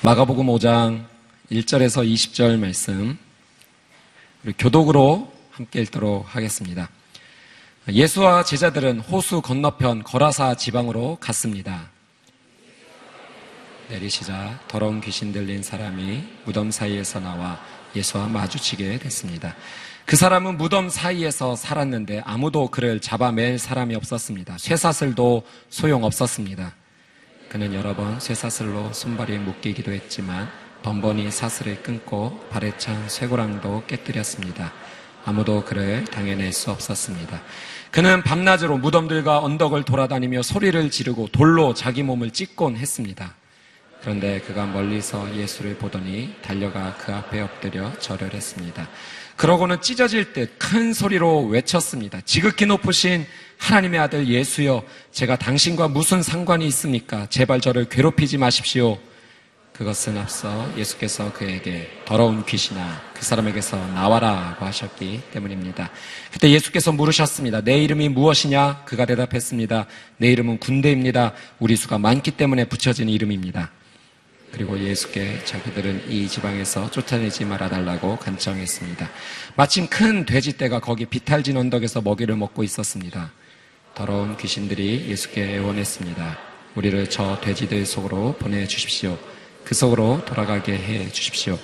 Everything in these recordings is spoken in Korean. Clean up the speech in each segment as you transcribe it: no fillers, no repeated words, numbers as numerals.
마가복음 5장 1절에서 20절 말씀 우리 교독으로 함께 읽도록 하겠습니다. 예수와 제자들은 호수 건너편 거라사 지방으로 갔습니다. 내리시자 더러운 귀신 들린 사람이 무덤 사이에서 나와 예수와 마주치게 됐습니다. 그 사람은 무덤 사이에서 살았는데 아무도 그를 잡아맬 사람이 없었습니다. 쇠사슬도 소용없었습니다. 그는 여러 번 쇠사슬로 손발이 묶이기도 했지만 번번이 사슬을 끊고 발에 찬 쇠고랑도 깨뜨렸습니다. 아무도 그를 당해낼 수 없었습니다. 그는 밤낮으로 무덤들과 언덕을 돌아다니며 소리를 지르고 돌로 자기 몸을 찢곤 했습니다. 그런데 그가 멀리서 예수를 보더니 달려가 그 앞에 엎드려 절을 했습니다. 그러고는 찢어질 듯 큰 소리로 외쳤습니다. 지극히 높으신 하나님의 아들 예수여, 제가 당신과 무슨 상관이 있습니까? 제발 저를 괴롭히지 마십시오. 그것은 앞서 예수께서 그에게 더러운 귀신아 그 사람에게서 나와라고 하셨기 때문입니다. 그때 예수께서 물으셨습니다. 내 이름이 무엇이냐? 그가 대답했습니다. 내 이름은 군대입니다. 우리 수가 많기 때문에 붙여진 이름입니다. 그리고 예수께 자기들은 이 지방에서 쫓아내지 말아달라고 간청했습니다. 마침 큰 돼지떼가 거기 비탈진 언덕에서 먹이를 먹고 있었습니다. 더러운 귀신들이 예수께 애원했습니다. 우리를 저 돼지들 속으로 보내주십시오. 그 속으로 돌아가게 해주십시오.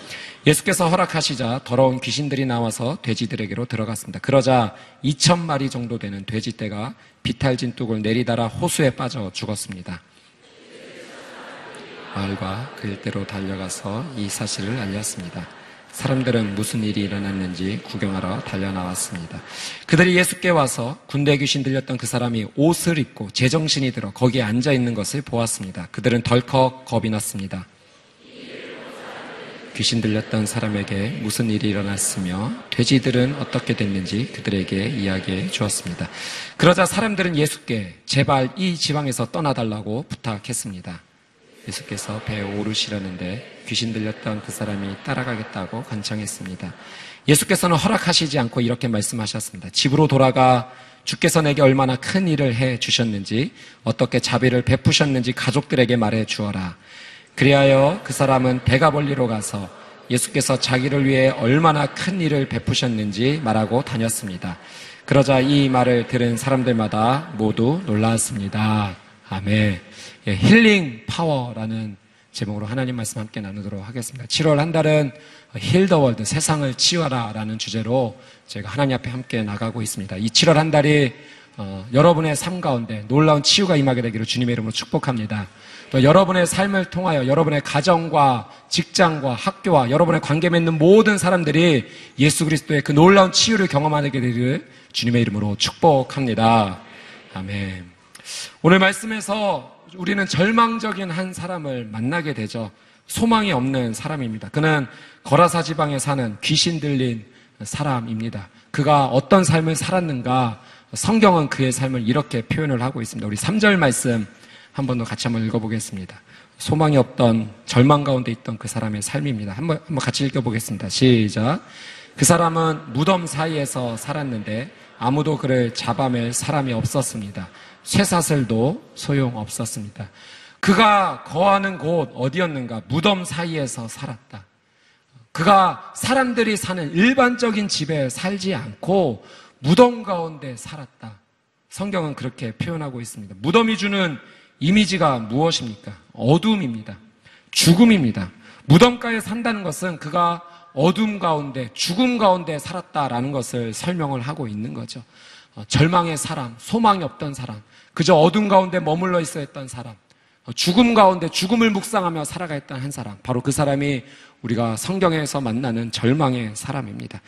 예수께서 허락하시자 더러운 귀신들이 나와서 돼지들에게로 들어갔습니다. 그러자 2,000마리 정도 되는 돼지떼가 비탈진 뚝을 내리달아 호수에 빠져 죽었습니다. 마을과 그 일대로 달려가서 이 사실을 알렸습니다. 사람들은 무슨 일이 일어났는지 구경하러 달려나왔습니다. 그들이 예수께 와서 군대 귀신 들렸던 그 사람이 옷을 입고 제정신이 들어 거기에 앉아있는 것을 보았습니다. 그들은 덜컥 겁이 났습니다. 귀신 들렸던 사람에게 무슨 일이 일어났으며 돼지들은 어떻게 됐는지 그들에게 이야기해 주었습니다. 그러자 사람들은 예수께 제발 이 지방에서 떠나달라고 부탁했습니다. 예수께서 배에 오르시려는데 귀신 들렸던 그 사람이 따라가겠다고 간청했습니다. 예수께서는 허락하시지 않고 이렇게 말씀하셨습니다. 집으로 돌아가 주께서 내게 얼마나 큰 일을 해 주셨는지 어떻게 자비를 베푸셨는지 가족들에게 말해 주어라. 그리하여 그 사람은 배가 볼리로 가서 예수께서 자기를 위해 얼마나 큰 일을 베푸셨는지 말하고 다녔습니다. 그러자 이 말을 들은 사람들마다 모두 놀랐습니다. 아멘. 힐링 파워라는 제목으로 하나님 말씀 함께 나누도록 하겠습니다. 7월 한 달은 힐 더 월드, 세상을 치유하라 라는 주제로 제가 하나님 앞에 함께 나가고 있습니다. 이 7월 한 달이 여러분의 삶 가운데 놀라운 치유가 임하게 되기를 주님의 이름으로 축복합니다. 또 여러분의 삶을 통하여 여러분의 가정과 직장과 학교와 여러분의 관계 맺는 모든 사람들이 예수 그리스도의 그 놀라운 치유를 경험하게 되기를 주님의 이름으로 축복합니다. 아멘. 오늘 말씀에서 우리는 절망적인 한 사람을 만나게 되죠. 소망이 없는 사람입니다. 그는 거라사 지방에 사는 귀신 들린 사람입니다. 그가 어떤 삶을 살았는가 성경은 그의 삶을 이렇게 표현을 하고 있습니다. 우리 3절 말씀 한 번 더 같이 한번 읽어보겠습니다. 소망이 없던 절망 가운데 있던 그 사람의 삶입니다. 한번 같이 읽어보겠습니다. 시작. 그 사람은 무덤 사이에서 살았는데 아무도 그를 잡아맬 사람이 없었습니다. 쇠사슬도 소용없었습니다. 그가 거하는 곳 어디였는가? 무덤 사이에서 살았다. 그가 사람들이 사는 일반적인 집에 살지 않고 무덤 가운데 살았다. 성경은 그렇게 표현하고 있습니다. 무덤이 주는 이미지가 무엇입니까? 어둠입니다. 죽음입니다. 무덤가에 산다는 것은 그가 어둠 가운데, 죽음 가운데 살았다라는 것을 설명을 하고 있는 거죠. 절망의 사람, 소망이 없던 사람, 그저 어둠 가운데 머물러 있어야 했던 사람, 죽음 가운데 죽음을 묵상하며 살아가 있던 한 사람, 바로 그 사람이 우리가 성경에서 만나는 절망의 사람입니다.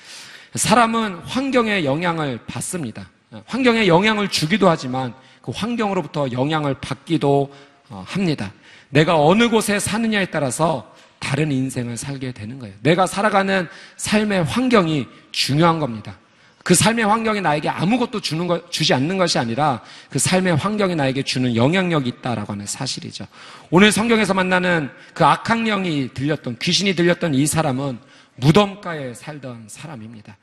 사람은 환경의 영향을 받습니다. 환경에 영향을 주기도 하지만 그 환경으로부터 영향을 받기도 합니다. 내가 어느 곳에 사느냐에 따라서 다른 인생을 살게 되는 거예요. 내가 살아가는 삶의 환경이 중요한 겁니다. 그 삶의 환경이 나에게 아무것도 주지 않는 것이 아니라 그 삶의 환경이 나에게 주는 영향력이 있다라고 하는 사실이죠. 오늘 성경에서 만나는 그 악한 영이 들렸던, 귀신이 들렸던 이 사람은 무덤가에 살던 사람입니다.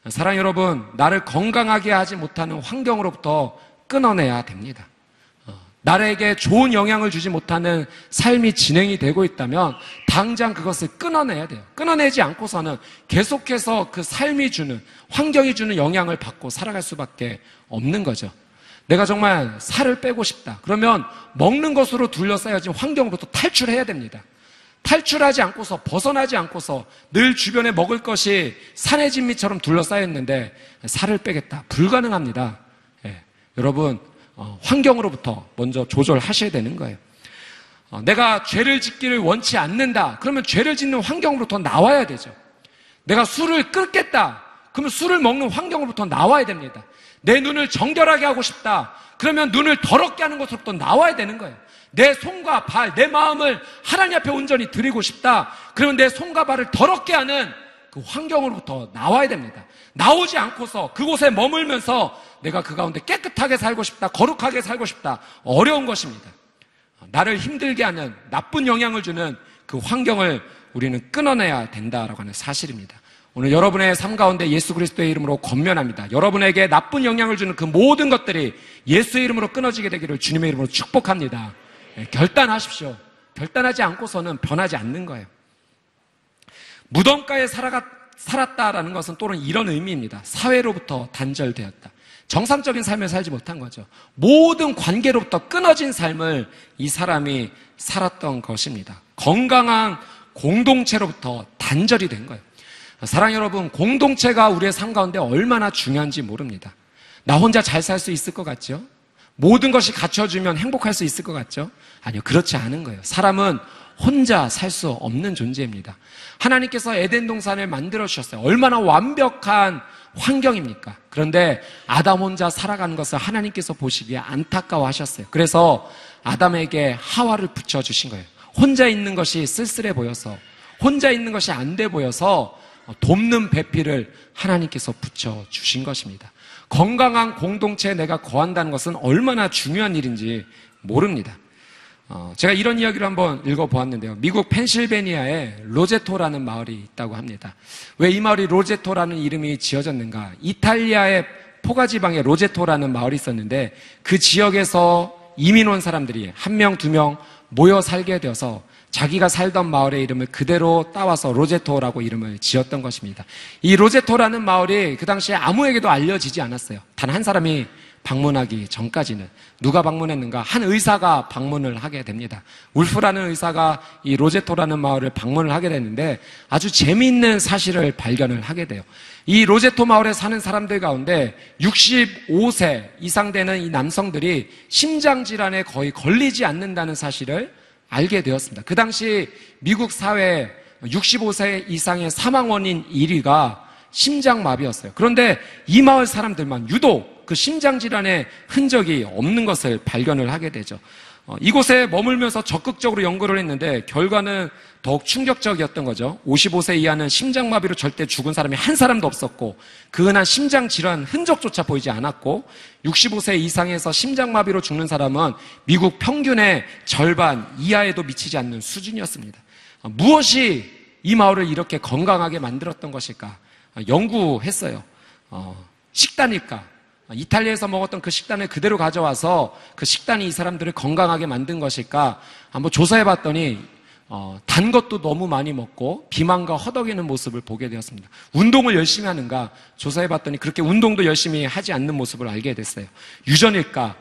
사랑 여러분, 나를 건강하게 하지 못하는 환경으로부터 끊어내야 됩니다. 나에게 좋은 영향을 주지 못하는 삶이 진행이 되고 있다면 당장 그것을 끊어내야 돼요. 끊어내지 않고서는 계속해서 그 삶이 주는, 환경이 주는 영향을 받고 살아갈 수밖에 없는 거죠. 내가 정말 살을 빼고 싶다. 그러면 먹는 것으로 둘러싸여진 환경으로부터 탈출해야 됩니다. 탈출하지 않고서, 벗어나지 않고서 늘 주변에 먹을 것이 산의 진미처럼 둘러싸여 있는데 살을 빼겠다. 불가능합니다. 예. 여러분, 환경으로부터 먼저 조절하셔야 되는 거예요. 내가 죄를 짓기를 원치 않는다. 그러면 죄를 짓는 환경으로부터 나와야 되죠. 내가 술을 끊겠다. 그러면 술을 먹는 환경으로부터 나와야 됩니다. 내 눈을 정결하게 하고 싶다. 그러면 눈을 더럽게 하는 것으로부터 나와야 되는 거예요. 내 손과 발, 내 마음을 하나님 앞에 온전히 드리고 싶다. 그러면 내 손과 발을 더럽게 하는 그 환경으로부터 나와야 됩니다. 나오지 않고서 그곳에 머물면서 내가 그 가운데 깨끗하게 살고 싶다, 거룩하게 살고 싶다, 어려운 것입니다. 나를 힘들게 하는, 나쁜 영향을 주는 그 환경을 우리는 끊어내야 된다라고 하는 사실입니다. 오늘 여러분의 삶 가운데 예수 그리스도의 이름으로 권면합니다. 여러분에게 나쁜 영향을 주는 그 모든 것들이 예수의 이름으로 끊어지게 되기를 주님의 이름으로 축복합니다. 결단하십시오. 결단하지 않고서는 변하지 않는 거예요. 무덤가에 살았다라는 것은 또는 이런 의미입니다. 사회로부터 단절되었다. 정상적인 삶을 살지 못한 거죠. 모든 관계로부터 끊어진 삶을 이 사람이 살았던 것입니다. 건강한 공동체로부터 단절이 된 거예요. 사랑 여러분, 공동체가 우리의 삶 가운데 얼마나 중요한지 모릅니다. 나 혼자 잘 살 수 있을 것 같죠? 모든 것이 갖춰주면 행복할 수 있을 것 같죠? 아니요, 그렇지 않은 거예요. 사람은 혼자 살 수 없는 존재입니다. 하나님께서 에덴 동산을 만들어 주셨어요. 얼마나 완벽한 환경입니까? 그런데 아담 혼자 살아가는 것을 하나님께서 보시기에 안타까워하셨어요. 그래서 아담에게 하와를 붙여주신 거예요. 혼자 있는 것이 쓸쓸해 보여서, 혼자 있는 것이 안 돼 보여서 돕는 배필을 하나님께서 붙여주신 것입니다. 건강한 공동체에 내가 거한다는 것은 얼마나 중요한 일인지 모릅니다. 제가 이런 이야기를 한번 읽어보았는데요. 미국 펜실베니아에 로제토라는 마을이 있다고 합니다. 왜 이 마을이 로제토라는 이름이 지어졌는가? 이탈리아의 포가지방에 로제토라는 마을이 있었는데 그 지역에서 이민 온 사람들이 한 명, 두 명 모여 살게 되어서 자기가 살던 마을의 이름을 그대로 따와서 로제토라고 이름을 지었던 것입니다. 이 로제토라는 마을이 그 당시에 아무에게도 알려지지 않았어요. 단 한 사람이 방문하기 전까지는. 누가 방문했는가? 한 의사가 방문을 하게 됩니다. 울프라는 의사가 이 로제토라는 마을을 방문을 하게 되는데 아주 재미있는 사실을 발견을 하게 돼요. 이 로제토 마을에 사는 사람들 가운데 65세 이상 되는 이 남성들이 심장질환에 거의 걸리지 않는다는 사실을 알게 되었습니다. 그 당시 미국 사회 65세 이상의 사망 원인 1위가 심장마비였어요. 그런데 이 마을 사람들만 유독 그 심장질환의 흔적이 없는 것을 발견을 하게 되죠. 이곳에 머물면서 적극적으로 연구를 했는데 결과는 더욱 충격적이었던 거죠. 55세 이하는 심장마비로 절대 죽은 사람이 한 사람도 없었고 그 흔한 심장질환 흔적조차 보이지 않았고 65세 이상에서 심장마비로 죽는 사람은 미국 평균의 절반 이하에도 미치지 않는 수준이었습니다. 무엇이 이 마을을 이렇게 건강하게 만들었던 것일까? 연구했어요. 식단일까? 이탈리아에서 먹었던 그 식단을 그대로 가져와서 그 식단이 이 사람들을 건강하게 만든 것일까? 한번 조사해봤더니 단 것도 너무 많이 먹고 비만과 허덕이는 모습을 보게 되었습니다. 운동을 열심히 하는가? 조사해봤더니 그렇게 운동도 열심히 하지 않는 모습을 알게 됐어요. 유전일까?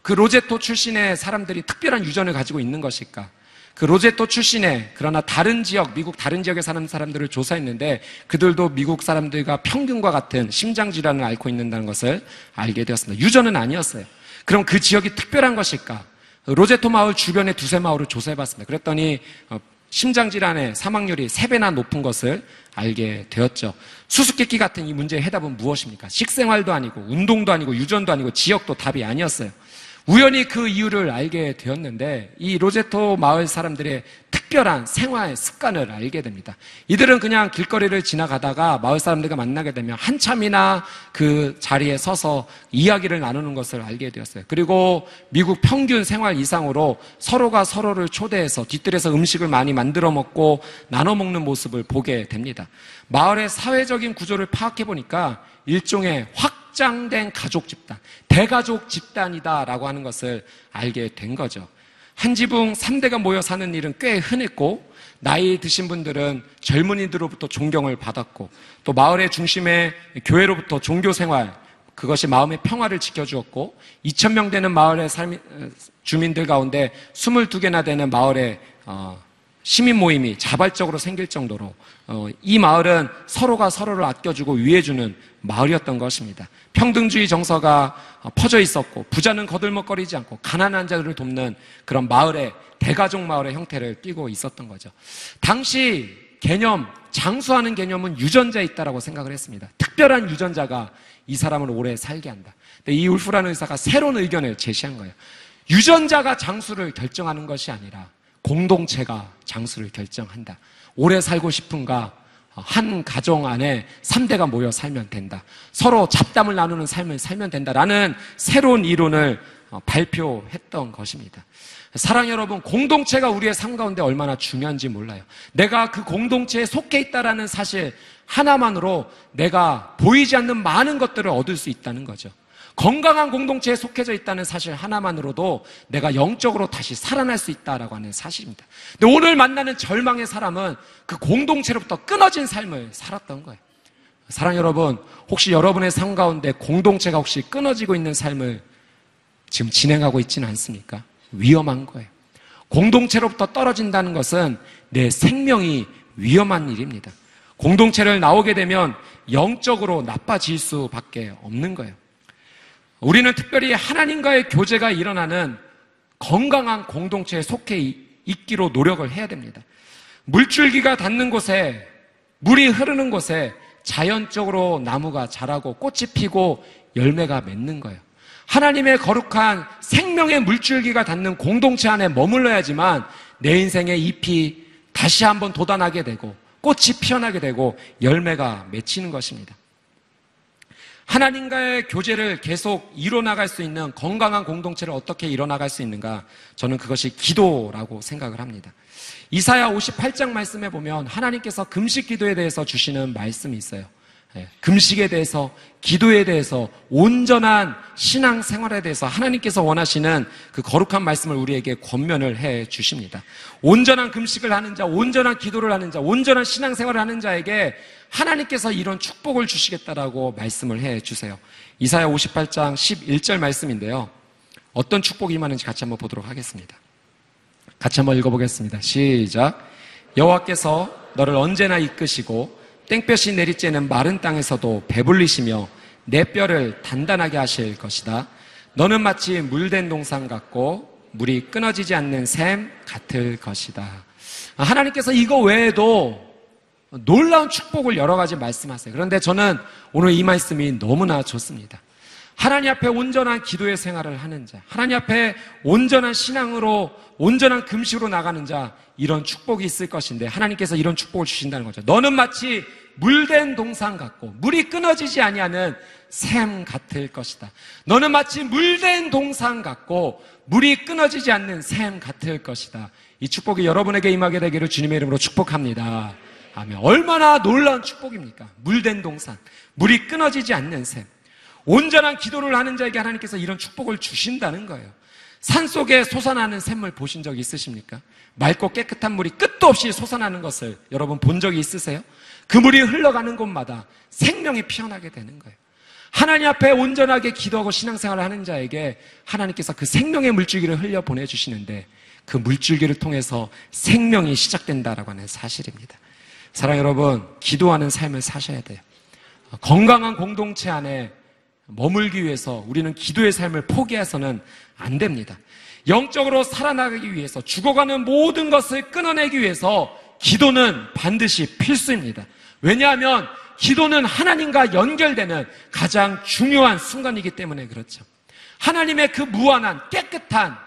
그 로제토 출신의 사람들이 특별한 유전을 가지고 있는 것일까? 그 로제토 출신의 그러나 다른 지역, 미국 다른 지역에 사는 사람들을 조사했는데 그들도 미국 사람들과 평균과 같은 심장질환을 앓고 있는다는 것을 알게 되었습니다. 유전은 아니었어요. 그럼 그 지역이 특별한 것일까? 로제토 마을 주변의 두세 마을을 조사해봤습니다. 그랬더니 심장질환의 사망률이 3배나 높은 것을 알게 되었죠. 수수께끼 같은 이 문제의 해답은 무엇입니까? 식생활도 아니고 운동도 아니고 유전도 아니고 지역도 답이 아니었어요. 우연히 그 이유를 알게 되었는데 이 로제토 마을 사람들의 특별한 생활 습관을 알게 됩니다. 이들은 그냥 길거리를 지나가다가 마을 사람들과 만나게 되면 한참이나 그 자리에 서서 이야기를 나누는 것을 알게 되었어요. 그리고 미국 평균 생활 이상으로 서로가 서로를 초대해서 뒤뜰에서 음식을 많이 만들어 먹고 나눠 먹는 모습을 보게 됩니다. 마을의 사회적인 구조를 파악해 보니까 일종의 확장된 가족 집단, 대가족 집단이다라고 하는 것을 알게 된 거죠. 한 지붕 3대가 모여 사는 일은 꽤 흔했고, 나이 드신 분들은 젊은이들로부터 존경을 받았고, 또 마을의 중심에 교회로부터 종교 생활, 그것이 마음의 평화를 지켜주었고, 2,000명 되는 마을의 주민들 가운데 22개나 되는 마을의 시민 모임이 자발적으로 생길 정도로 이 마을은 서로가 서로를 아껴주고 위해주는 마을이었던 것입니다. 평등주의 정서가 퍼져 있었고, 부자는 거들먹거리지 않고 가난한 자들을 돕는 그런 마을의, 대가족 마을의 형태를 띠고 있었던 거죠. 당시 개념, 장수하는 개념은 유전자에 있다라고 생각을 했습니다. 특별한 유전자가 이 사람을 오래 살게 한다. 근데 이 울프라는 의사가 새로운 의견을 제시한 거예요. 유전자가 장수를 결정하는 것이 아니라 공동체가 장수를 결정한다. 오래 살고 싶은가? 한 가정 안에 3대가 모여 살면 된다. 서로 잡담을 나누는 삶을 살면 된다라는 새로운 이론을 발표했던 것입니다. 사랑 여러분, 공동체가 우리의 삶 가운데 얼마나 중요한지 몰라요. 내가 그 공동체에 속해 있다라는 사실 하나만으로 내가 보이지 않는 많은 것들을 얻을 수 있다는 거죠. 건강한 공동체에 속해져 있다는 사실 하나만으로도 내가 영적으로 다시 살아날 수 있다라고 하는 사실입니다. 근데 오늘 만나는 절망의 사람은 그 공동체로부터 끊어진 삶을 살았던 거예요. 사랑 여러분, 혹시 여러분의 삶 가운데 공동체가 혹시 끊어지고 있는 삶을 지금 진행하고 있지는 않습니까? 위험한 거예요. 공동체로부터 떨어진다는 것은 내 생명이 위험한 일입니다. 공동체를 나오게 되면 영적으로 나빠질 수밖에 없는 거예요. 우리는 특별히 하나님과의 교제가 일어나는 건강한 공동체에 속해 있기로 노력을 해야 됩니다. 물줄기가 닿는 곳에, 물이 흐르는 곳에 자연적으로 나무가 자라고 꽃이 피고 열매가 맺는 거예요. 하나님의 거룩한 생명의 물줄기가 닿는 공동체 안에 머물러야지만 내 인생의 잎이 다시 한번 돋아나게 되고 꽃이 피어나게 되고 열매가 맺히는 것입니다. 하나님과의 교제를 계속 이뤄나갈 수 있는 건강한 공동체를 어떻게 이뤄나갈 수 있는가? 저는 그것이 기도라고 생각을 합니다. 이사야 58장 말씀에 보면 하나님께서 금식 기도에 대해서 주시는 말씀이 있어요. 금식에 대해서, 기도에 대해서, 온전한 신앙 생활에 대해서 하나님께서 원하시는 그 거룩한 말씀을 우리에게 권면을 해 주십니다. 온전한 금식을 하는 자, 온전한 기도를 하는 자, 온전한 신앙 생활을 하는 자에게 하나님께서 이런 축복을 주시겠다라고 말씀을 해 주세요. 이사야 58장 11절 말씀인데요. 어떤 축복이 임하는지 같이 한번 보도록 하겠습니다. 같이 한번 읽어보겠습니다. 시작. 여호와께서 너를 언제나 이끄시고 땡볕이 내리쬐는 마른 땅에서도 배불리시며 내 뼈를 단단하게 하실 것이다. 너는 마치 물된 동산 같고 물이 끊어지지 않는 샘 같을 것이다. 하나님께서 이거 외에도 놀라운 축복을 여러 가지 말씀하세요. 그런데 저는 오늘 이 말씀이 너무나 좋습니다. 하나님 앞에 온전한 기도의 생활을 하는 자, 하나님 앞에 온전한 신앙으로, 온전한 금식으로 나가는 자, 이런 축복이 있을 것인데 하나님께서 이런 축복을 주신다는 거죠. 너는 마치 물된 동산 같고 물이 끊어지지 아니하는 샘 같을 것이다. 너는 마치 물된 동산 같고 물이 끊어지지 않는 샘 같을 것이다. 이 축복이 여러분에게 임하게 되기를 주님의 이름으로 축복합니다. 아멘. 얼마나 놀라운 축복입니까? 물된 동산, 물이 끊어지지 않는 샘. 온전한 기도를 하는 자에게 하나님께서 이런 축복을 주신다는 거예요. 산속에 솟아나는 샘물 보신 적 있으십니까? 맑고 깨끗한 물이 끝도 없이 솟아나는 것을 여러분 본 적이 있으세요? 그 물이 흘러가는 곳마다 생명이 피어나게 되는 거예요. 하나님 앞에 온전하게 기도하고 신앙생활을 하는 자에게 하나님께서 그 생명의 물줄기를 흘려 보내주시는데 그 물줄기를 통해서 생명이 시작된다라고 하는 사실입니다. 사랑 여러분, 기도하는 삶을 사셔야 돼요. 건강한 공동체 안에 머물기 위해서 우리는 기도의 삶을 포기해서는 안 됩니다. 영적으로 살아나가기 위해서, 죽어가는 모든 것을 끊어내기 위해서 기도는 반드시 필수입니다. 왜냐하면 기도는 하나님과 연결되는 가장 중요한 순간이기 때문에 그렇죠. 하나님의 그 무한한 깨끗한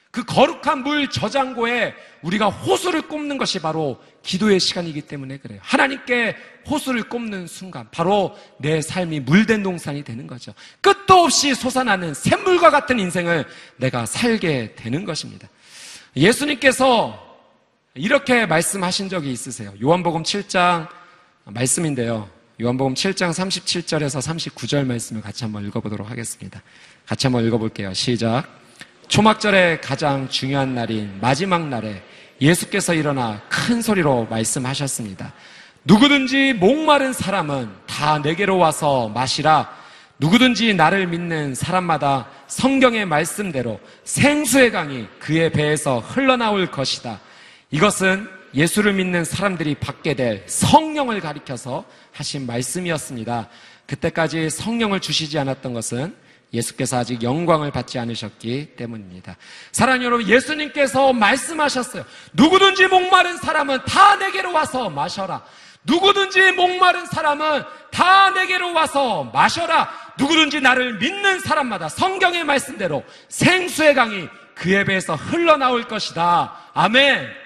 그 거룩한 물 저장고에 우리가 호수를 꼽는 것이 바로 기도의 시간이기 때문에 그래요. 하나님께 호수를 꼽는 순간 바로 내 삶이 물된 동산이 되는 거죠. 끝도 없이 솟아나는 샘물과 같은 인생을 내가 살게 되는 것입니다. 예수님께서 이렇게 말씀하신 적이 있으세요. 요한복음 7장 말씀인데요. 요한복음 7장 37절에서 39절 말씀을 같이 한번 읽어보도록 하겠습니다. 같이 한번 읽어볼게요. 시작. 초막절의 가장 중요한 날인 마지막 날에 예수께서 일어나 큰 소리로 말씀하셨습니다. 누구든지 목마른 사람은 다 내게로 와서 마시라. 누구든지 나를 믿는 사람마다 성경의 말씀대로 생수의 강이 그의 배에서 흘러나올 것이다. 이것은 예수를 믿는 사람들이 받게 될 성령을 가리켜서 하신 말씀이었습니다. 그때까지 성령을 주시지 않았던 것은 예수께서 아직 영광을 받지 않으셨기 때문입니다. 사랑하는 여러분, 예수님께서 말씀하셨어요. 누구든지 목마른 사람은 다 내게로 와서 마셔라. 누구든지 목마른 사람은 다 내게로 와서 마셔라. 누구든지 나를 믿는 사람마다 성경의 말씀대로 생수의 강이 그의 배에서 흘러나올 것이다. 아멘.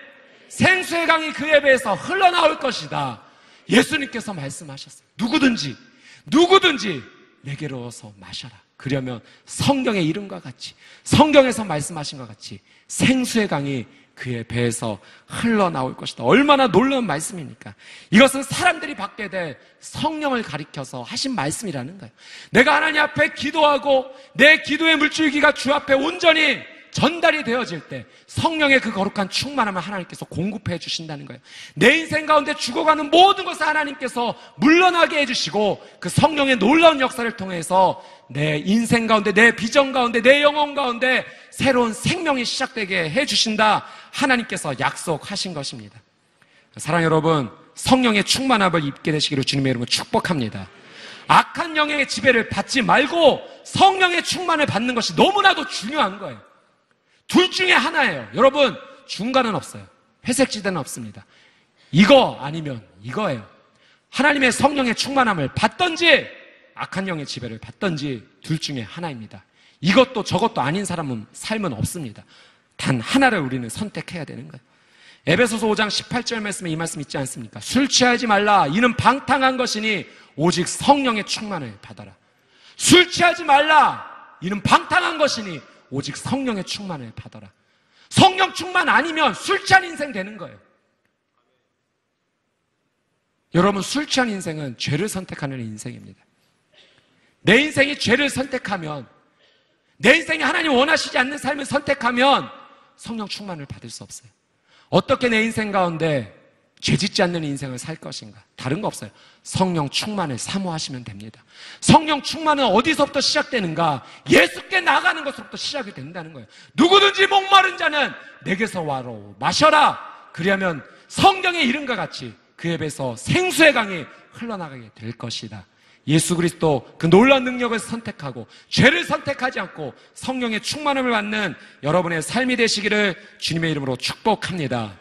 생수의 강이 그의 배에서 흘러나올 것이다. 예수님께서 말씀하셨어요. 누구든지 내게로 와서 마셔라. 그러면 성경의 이름과 같이, 성경에서 말씀하신 것 같이 생수의 강이 그의 배에서 흘러나올 것이다. 얼마나 놀라운 말씀입니까? 이것은 사람들이 받게 될 성령을 가리켜서 하신 말씀이라는 거예요. 내가 하나님 앞에 기도하고 내 기도의 물줄기가 주 앞에 온전히 전달이 되어질 때 성령의 그 거룩한 충만함을 하나님께서 공급해 주신다는 거예요. 내 인생 가운데 죽어가는 모든 것을 하나님께서 물러나게 해주시고 그 성령의 놀라운 역사를 통해서 내 인생 가운데, 내 비전 가운데, 내 영혼 가운데 새로운 생명이 시작되게 해주신다. 하나님께서 약속하신 것입니다. 사랑하는 여러분, 성령의 충만함을 입게 되시기를 주님의 이름으로 축복합니다. 악한 영의 지배를 받지 말고 성령의 충만을 받는 것이 너무나도 중요한 거예요. 둘 중에 하나예요. 여러분, 중간은 없어요. 회색지대는 없습니다. 이거 아니면 이거예요. 하나님의 성령의 충만함을 받든지 악한 영의 지배를 받든지 둘 중에 하나입니다. 이것도 저것도 아닌 사람은 삶은 없습니다. 단 하나를 우리는 선택해야 되는 거예요. 에베소서 5장 18절 말씀에 이 말씀 있지 않습니까? 술 취하지 말라. 이는 방탕한 것이니 오직 성령의 충만을 받아라. 술 취하지 말라. 이는 방탕한 것이니 오직 성령의 충만을 받아라. 성령 충만 아니면 술 취한 인생 되는 거예요. 여러분, 술 취한 인생은 죄를 선택하는 인생입니다. 내 인생이 죄를 선택하면, 내 인생이 하나님 원하시지 않는 삶을 선택하면 성령 충만을 받을 수 없어요. 어떻게 내 인생 가운데 죄 짓지 않는 인생을 살 것인가? 다른 거 없어요. 성령 충만을 사모하시면 됩니다. 성령 충만은 어디서부터 시작되는가? 예수께 나가는 것으로부터 시작이 된다는 거예요. 누구든지 목마른 자는 내게서 와로 마셔라. 그리하면 성경의 이름과 같이 그의 배에서 생수의 강이 흘러나가게 될 것이다. 예수 그리스도 그 놀라운 능력을 선택하고 죄를 선택하지 않고 성령의 충만함을 받는 여러분의 삶이 되시기를 주님의 이름으로 축복합니다.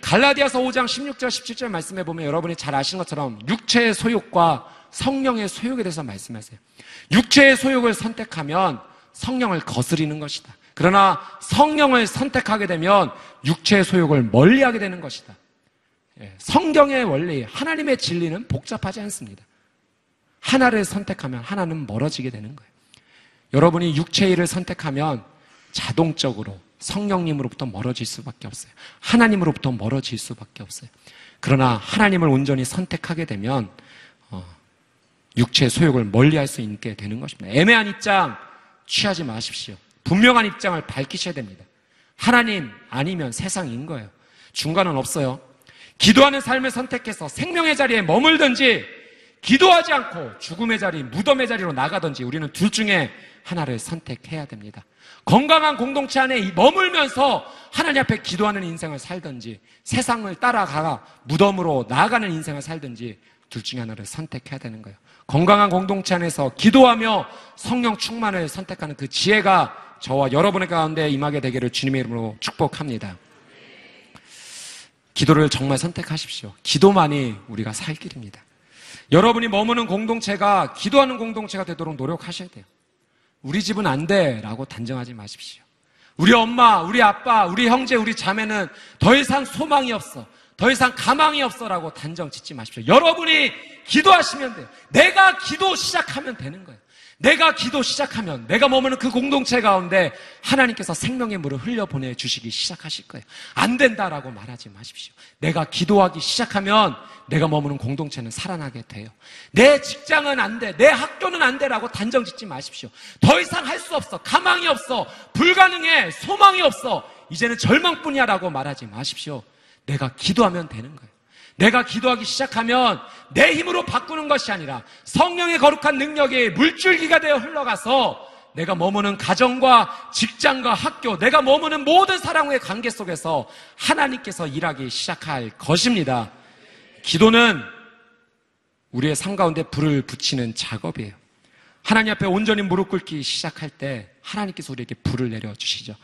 갈라디아서 5장 16절 17절 말씀해 보면 여러분이 잘 아시는 것처럼 육체의 소욕과 성령의 소욕에 대해서 말씀하세요. 육체의 소욕을 선택하면 성령을 거스리는 것이다. 그러나 성령을 선택하게 되면 육체의 소욕을 멀리하게 되는 것이다. 성경의 원리, 하나님의 진리는 복잡하지 않습니다. 하나를 선택하면 하나는 멀어지게 되는 거예요. 여러분이 육체의 일을 선택하면 자동적으로 성령님으로부터 멀어질 수밖에 없어요. 하나님으로부터 멀어질 수밖에 없어요. 그러나 하나님을 온전히 선택하게 되면 육체의 소욕을 멀리할 수 있게 되는 것입니다. 애매한 입장 취하지 마십시오. 분명한 입장을 밝히셔야 됩니다. 하나님 아니면 세상인 거예요. 중간은 없어요. 기도하는 삶을 선택해서 생명의 자리에 머물든지 기도하지 않고 죽음의 자리, 무덤의 자리로 나가든지 우리는 둘 중에 하나를 선택해야 됩니다. 건강한 공동체 안에 머물면서 하나님 앞에 기도하는 인생을 살든지 세상을 따라가 무덤으로 나아가는 인생을 살든지 둘 중에 하나를 선택해야 되는 거예요. 건강한 공동체 안에서 기도하며 성령 충만을 선택하는 그 지혜가 저와 여러분의 가운데 임하게 되기를 주님의 이름으로 축복합니다. 기도를 정말 선택하십시오. 기도만이 우리가 살 길입니다. 여러분이 머무는 공동체가 기도하는 공동체가 되도록 노력하셔야 돼요. 우리 집은 안 돼 라고 단정하지 마십시오. 우리 엄마, 우리 아빠, 우리 형제, 우리 자매는 더 이상 소망이 없어, 더 이상 가망이 없어 라고 단정 짓지 마십시오. 여러분이 기도하시면 돼요. 내가 기도 시작하면 되는 거예요. 내가 기도 시작하면 내가 머무는 그 공동체 가운데 하나님께서 생명의 물을 흘려보내주시기 시작하실 거예요. 안 된다라고 말하지 마십시오. 내가 기도하기 시작하면 내가 머무는 공동체는 살아나게 돼요. 내 직장은 안 돼, 내 학교는 안 돼라고 단정 짓지 마십시오. 더 이상 할 수 없어, 가망이 없어, 불가능해, 소망이 없어, 이제는 절망뿐이야 라고 말하지 마십시오. 내가 기도하면 되는 거예요. 내가 기도하기 시작하면 내 힘으로 바꾸는 것이 아니라 성령의 거룩한 능력이 물줄기가 되어 흘러가서 내가 머무는 가정과 직장과 학교, 내가 머무는 모든 사람과의 관계 속에서 하나님께서 일하기 시작할 것입니다. 기도는 우리의 삶 가운데 불을 붙이는 작업이에요. 하나님 앞에 온전히 무릎 꿇기 시작할 때 하나님께서 우리에게 불을 내려주시죠.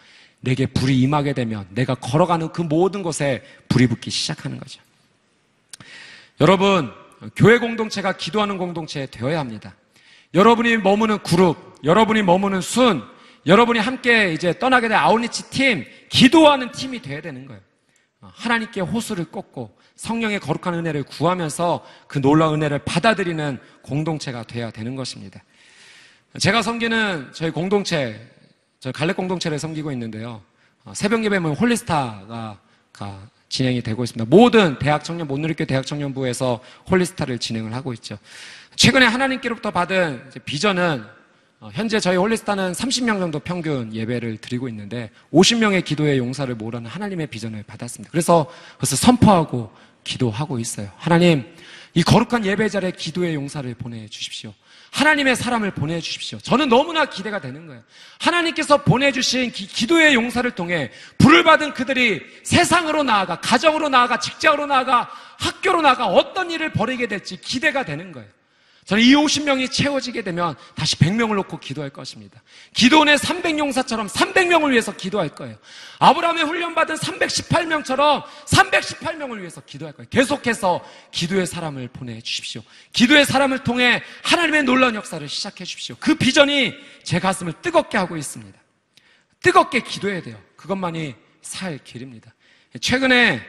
내게 불이 임하게 되면 내가 걸어가는 그 모든 곳에 불이 붙기 시작하는 거죠. 여러분, 교회 공동체가 기도하는 공동체 되어야 합니다. 여러분이 머무는 그룹, 여러분이 머무는 순, 여러분이 함께 이제 떠나게 될 아웃리치 팀, 기도하는 팀이 되어야 되는 거예요. 하나님께 호소를 꽂고 성령의 거룩한 은혜를 구하면서 그 놀라운 은혜를 받아들이는 공동체가 되어야 되는 것입니다. 제가 섬기는 저희 공동체, 저희 갈렙 공동체를 섬기고 있는데요. 새벽 예배는 홀리스타가 진행이 되고 있습니다. 모든 대학 청년, 못누리교회 대학 청년부에서 홀리스타를 진행을 하고 있죠. 최근에 하나님께로부터 받은 비전은 현재 저희 홀리스타는 30명 정도 평균 예배를 드리고 있는데 50명의 기도의 용사를 모으라는 하나님의 비전을 받았습니다. 그래서 벌써 선포하고 기도하고 있어요. 하나님, 이 거룩한 예배 자리에 기도의 용사를 보내주십시오. 하나님의 사람을 보내주십시오. 저는 너무나 기대가 되는 거예요. 하나님께서 보내주신 기도의 용사를 통해 불을 받은 그들이 세상으로 나아가, 가정으로 나아가, 직장으로 나아가, 학교로 나아가 어떤 일을 벌이게 될지 기대가 되는 거예요. 저는 이 50명이 채워지게 되면 다시 100명을 놓고 기도할 것입니다. 기도원의 300용사처럼 300명을 위해서 기도할 거예요. 아브라함의 훈련받은 318명처럼 318명을 위해서 기도할 거예요. 계속해서 기도의 사람을 보내주십시오. 기도의 사람을 통해 하나님의 놀라운 역사를 시작해 주십시오. 그 비전이 제 가슴을 뜨겁게 하고 있습니다. 뜨겁게 기도해야 돼요. 그것만이 살 길입니다. 최근에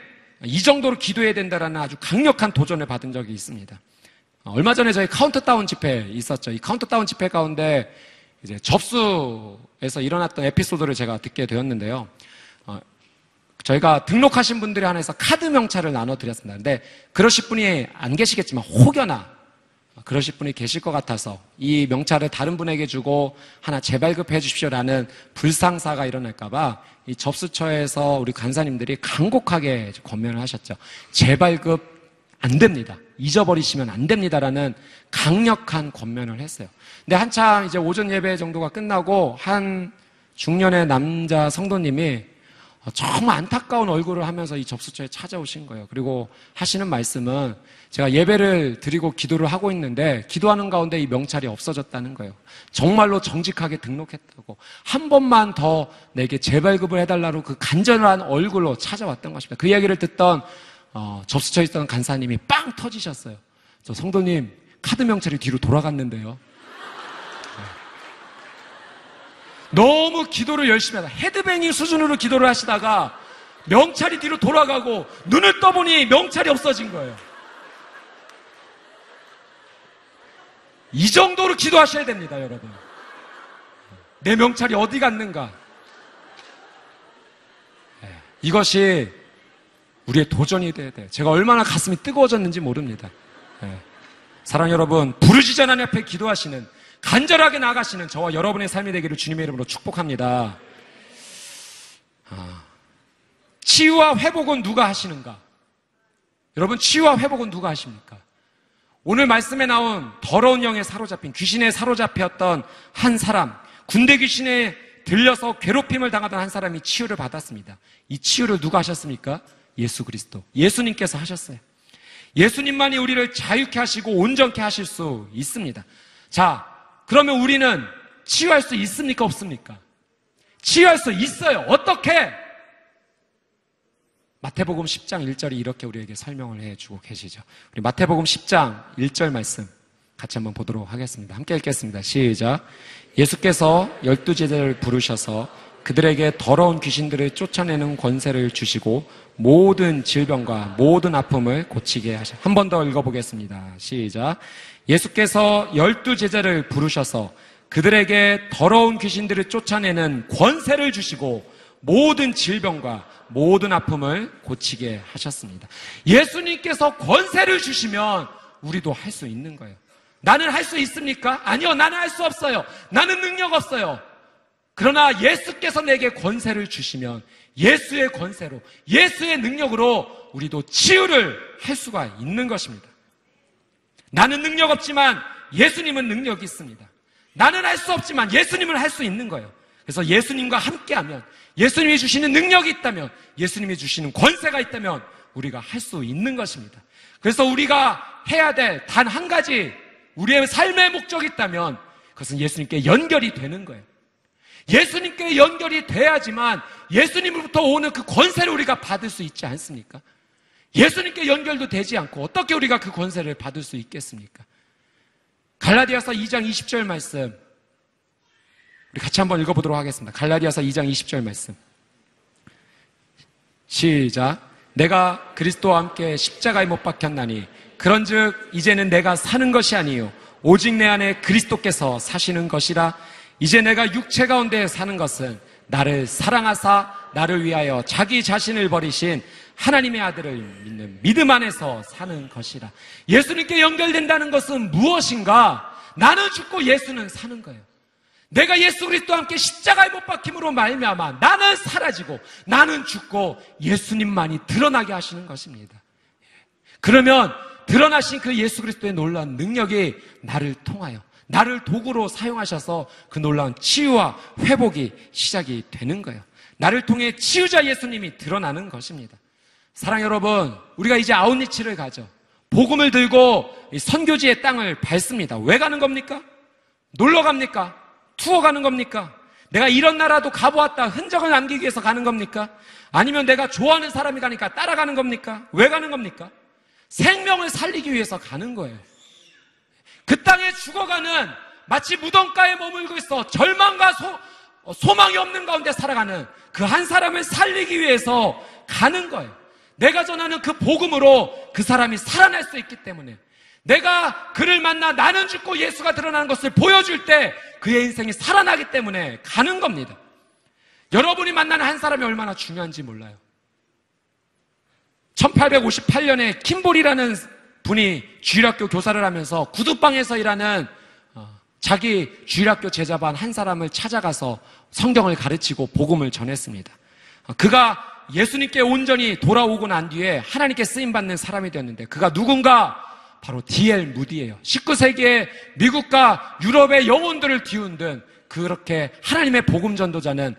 이 정도로 기도해야 된다라는 아주 강력한 도전을 받은 적이 있습니다. 얼마 전에 저희 카운트다운 집회 있었죠. 이 카운트다운 집회 가운데 이제 접수에서 일어났던 에피소드를 제가 듣게 되었는데요. 저희가 등록하신 분들에 한해서 카드 명찰을 나눠드렸습니다. 근데 그러실 분이 안 계시겠지만 혹여나 그러실 분이 계실 것 같아서 이 명찰을 다른 분에게 주고 하나 재발급해 주십시오라는 불상사가 일어날까봐 이 접수처에서 우리 간사님들이 간곡하게 권면을 하셨죠. 재발급 안 됩니다. 잊어버리시면 안 됩니다라는 강력한 권면을 했어요. 근데 한참 이제 오전 예배 정도가 끝나고 한 중년의 남자 성도님이 정말 안타까운 얼굴을 하면서 이 접수처에 찾아오신 거예요. 그리고 하시는 말씀은 제가 예배를 드리고 기도를 하고 있는데 기도하는 가운데 이 명찰이 없어졌다는 거예요. 정말로 정직하게 등록했다고 한 번만 더 내게 재발급을 해달라고 그 간절한 얼굴로 찾아왔던 것입니다. 그 이야기를 듣던 접수처에 있던 간사님이 빵 터지셨어요. 저 성도님 카드 명찰이 뒤로 돌아갔는데요. 너무 기도를 열심히 하다 헤드뱅잉 수준으로 기도를 하시다가 명찰이 뒤로 돌아가고 눈을 떠보니 명찰이 없어진 거예요. 이 정도로 기도하셔야 됩니다, 여러분. 내 명찰이 어디 갔는가? 이것이 우리의 도전이 돼야 돼요. 제가 얼마나 가슴이 뜨거워졌는지 모릅니다. 사랑하는 여러분, 부르짖은 하나님 앞에 기도하시는, 간절하게 나아가시는 저와 여러분의 삶이 되기를 주님의 이름으로 축복합니다. 치유와 회복은 누가 하시는가? 여러분, 치유와 회복은 누가 하십니까? 오늘 말씀에 나온 더러운 영에 사로잡힌, 귀신에 사로잡혔던 한 사람, 군대 귀신에 들려서 괴롭힘을 당하던 한 사람이 치유를 받았습니다. 이 치유를 누가 하셨습니까? 예수 그리스도, 예수님께서 하셨어요. 예수님만이 우리를 자유케 하시고 온전케 하실 수 있습니다. 자, 그러면 우리는 치유할 수 있습니까? 없습니까? 치유할 수 있어요. 어떻게? 마태복음 10장 1절이 이렇게 우리에게 설명을 해주고 계시죠. 우리 마태복음 10장 1절 말씀 같이 한번 보도록 하겠습니다. 함께 읽겠습니다. 시작. 예수께서 12제자를 부르셔서 그들에게 더러운 귀신들을 쫓아내는 권세를 주시고 모든 질병과 모든 아픔을 고치게 하셨. 한 번 더 읽어보겠습니다. 시작. 예수께서 12제자를 부르셔서 그들에게 더러운 귀신들을 쫓아내는 권세를 주시고 모든 질병과 모든 아픔을 고치게 하셨습니다. 예수님께서 권세를 주시면 우리도 할 수 있는 거예요. 나는 할 수 있습니까? 아니요, 나는 할 수 없어요. 나는 능력 없어요. 그러나 예수께서 내게 권세를 주시면 예수의 권세로, 예수의 능력으로 우리도 치유를 할 수가 있는 것입니다. 나는 능력 없지만 예수님은 능력이 있습니다. 나는 할 수 없지만 예수님은 할 수 있는 거예요. 그래서 예수님과 함께하면, 예수님이 주시는 능력이 있다면, 예수님이 주시는 권세가 있다면 우리가 할 수 있는 것입니다. 그래서 우리가 해야 될 단 한 가지, 우리의 삶의 목적이 있다면 그것은 예수님께 연결이 되는 거예요. 예수님께 연결이 돼야지만 예수님으로부터 오는 그 권세를 우리가 받을 수 있지 않습니까? 예수님께 연결도 되지 않고 어떻게 우리가 그 권세를 받을 수 있겠습니까? 갈라디아서 2장 20절 말씀, 우리 같이 한번 읽어보도록 하겠습니다. 갈라디아서 2장 20절 말씀. 시작. 내가 그리스도와 함께 십자가에 못 박혔나니 그런즉 이제는 내가 사는 것이 아니요 오직 내 안에 그리스도께서 사시는 것이라. 이제 내가 육체 가운데 사는 것은 나를 사랑하사 나를 위하여 자기 자신을 버리신 하나님의 아들을 믿는 믿음 안에서 사는 것이라. 예수님께 연결된다는 것은 무엇인가? 나는 죽고 예수는 사는 거예요. 내가 예수 그리스도와 함께 십자가에 못 박힘으로 말미암아 나는 사라지고 나는 죽고 예수님만이 드러나게 하시는 것입니다. 그러면 드러나신 그 예수 그리스도의 놀라운 능력이 나를 통하여, 나를 도구로 사용하셔서 그 놀라운 치유와 회복이 시작이 되는 거예요. 나를 통해 치유자 예수님이 드러나는 것입니다. 사랑 여러분, 우리가 이제 아웃리치를 가죠. 복음을 들고 선교지의 땅을 밟습니다. 왜 가는 겁니까? 놀러 갑니까? 투어 가는 겁니까? 내가 이런 나라도 가보았다 흔적을 남기기 위해서 가는 겁니까? 아니면 내가 좋아하는 사람이 가니까 따라가는 겁니까? 왜 가는 겁니까? 생명을 살리기 위해서 가는 거예요. 그 땅에 죽어가는, 마치 무덤가에 머물고 있어 절망과 소망이 없는 가운데 살아가는 그 한 사람을 살리기 위해서 가는 거예요. 내가 전하는 그 복음으로 그 사람이 살아날 수 있기 때문에, 내가 그를 만나 나는 죽고 예수가 드러나는 것을 보여줄 때 그의 인생이 살아나기 때문에 가는 겁니다. 여러분이 만나는 한 사람이 얼마나 중요한지 몰라요. 1858년에 킴볼이라는 분이 주일학교 교사를 하면서 구두방에서 일하는 자기 주일학교 제자반 한 사람을 찾아가서 성경을 가르치고 복음을 전했습니다. 그가 예수님께 온전히 돌아오고 난 뒤에 하나님께 쓰임받는 사람이 되었는데, 그가 누군가? 바로 D.L. 무디예요. 19세기에 미국과 유럽의 영혼들을 뒤흔든 그렇게 하나님의 복음 전도자는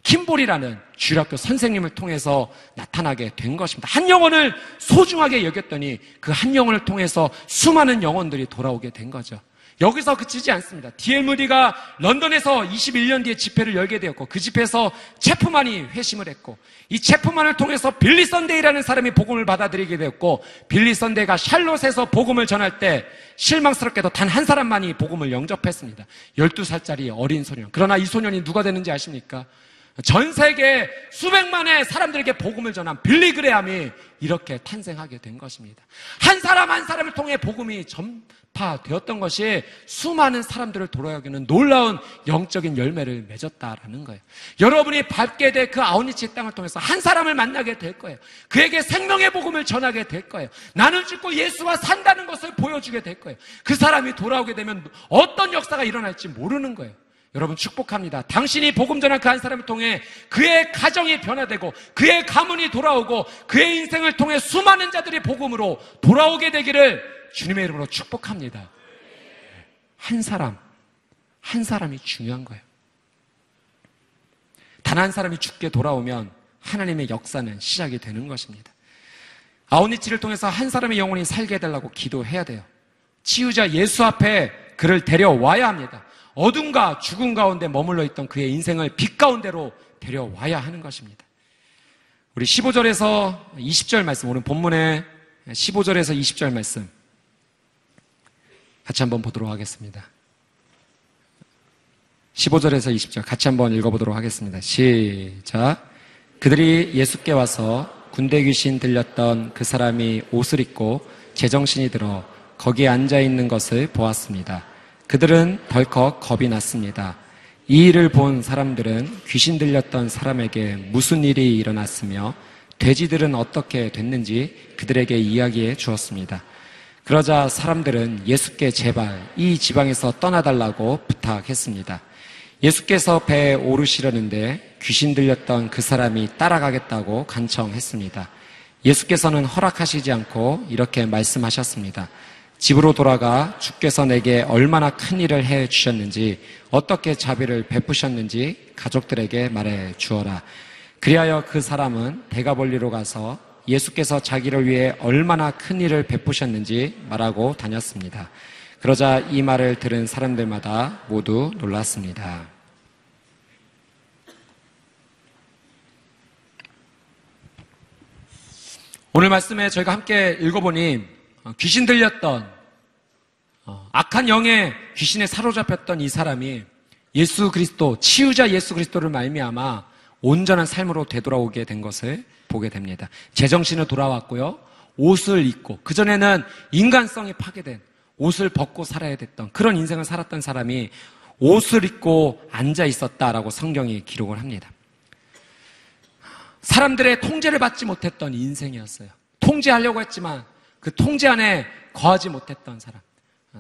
킴볼이라는 주일학교 선생님을 통해서 나타나게 된 것입니다. 한 영혼을 소중하게 여겼더니 그 한 영혼을 통해서 수많은 영혼들이 돌아오게 된 거죠. 여기서 그치지 않습니다. D.L. 무디가 런던에서 21년 뒤에 집회를 열게 되었고, 그 집회에서 체프만이 회심을 했고, 이 체프만을 통해서 빌리 선데이라는 사람이 복음을 받아들이게 되었고, 빌리 선데이가 샬롯에서 복음을 전할 때 실망스럽게도 단 한 사람만이 복음을 영접했습니다. 12살짜리 어린 소년. 그러나 이 소년이 누가 되는지 아십니까? 전 세계 수백만의 사람들에게 복음을 전한 빌리 그레함이 이렇게 탄생하게 된 것입니다. 한 사람 한 사람을 통해 복음이 전파되었던 것이 수많은 사람들을 돌아오기는 놀라운 영적인 열매를 맺었다라는 거예요. 여러분이 밟게 될 그 아웃리치의 땅을 통해서 한 사람을 만나게 될 거예요. 그에게 생명의 복음을 전하게 될 거예요. 나는 죽고 예수와 산다는 것을 보여주게 될 거예요. 그 사람이 돌아오게 되면 어떤 역사가 일어날지 모르는 거예요. 여러분 축복합니다. 당신이 복음 전한 그 한 사람을 통해 그의 가정이 변화되고 그의 가문이 돌아오고 그의 인생을 통해 수많은 자들이 복음으로 돌아오게 되기를 주님의 이름으로 축복합니다. 한 사람이 중요한 거예요. 단 한 사람이 죽게 돌아오면 하나님의 역사는 시작이 되는 것입니다. 아웃리치를 통해서 한 사람의 영혼이 살게 해달라고 기도해야 돼요. 치유자 예수 앞에 그를 데려와야 합니다. 어둠과 죽음 가운데 머물러 있던 그의 인생을 빛 가운데로 데려와야 하는 것입니다. 우리 15절에서 20절 말씀, 오늘 본문의 15절에서 20절 말씀 같이 한번 보도록 하겠습니다. 15절에서 20절 같이 한번 읽어보도록 하겠습니다. 시작. 그들이 예수께 와서 군대 귀신 들렸던 그 사람이 옷을 입고 제정신이 들어 거기에 앉아있는 것을 보았습니다. 그들은 덜컥 겁이 났습니다. 이 일을 본 사람들은 귀신 들렸던 사람에게 무슨 일이 일어났으며 돼지들은 어떻게 됐는지 그들에게 이야기해 주었습니다. 그러자 사람들은 예수께 제발 이 지방에서 떠나달라고 부탁했습니다. 예수께서 배에 오르시려는데 귀신 들렸던 그 사람이 따라가겠다고 간청했습니다. 예수께서는 허락하시지 않고 이렇게 말씀하셨습니다. 집으로 돌아가 주께서 내게 얼마나 큰 일을 해 주셨는지 어떻게 자비를 베푸셨는지 가족들에게 말해 주어라. 그리하여 그 사람은 대가볼리로 가서 예수께서 자기를 위해 얼마나 큰 일을 베푸셨는지 말하고 다녔습니다. 그러자 이 말을 들은 사람들마다 모두 놀랐습니다. 오늘 말씀에 저희가 함께 읽어보니 귀신 들렸던 악한 영에 귀신에 사로잡혔던 이 사람이 예수 그리스도, 치유자 예수 그리스도를 말미암아 온전한 삶으로 되돌아오게 된 것을 보게 됩니다. 제정신을 돌아왔고요. 옷을 입고, 그전에는 인간성이 파괴된 옷을 벗고 살아야 됐던 그런 인생을 살았던 사람이 옷을 입고 앉아 있었다라고 성경이 기록을 합니다. 사람들의 통제를 받지 못했던 인생이었어요. 통제하려고 했지만 그 통제 안에 거하지 못했던 사람,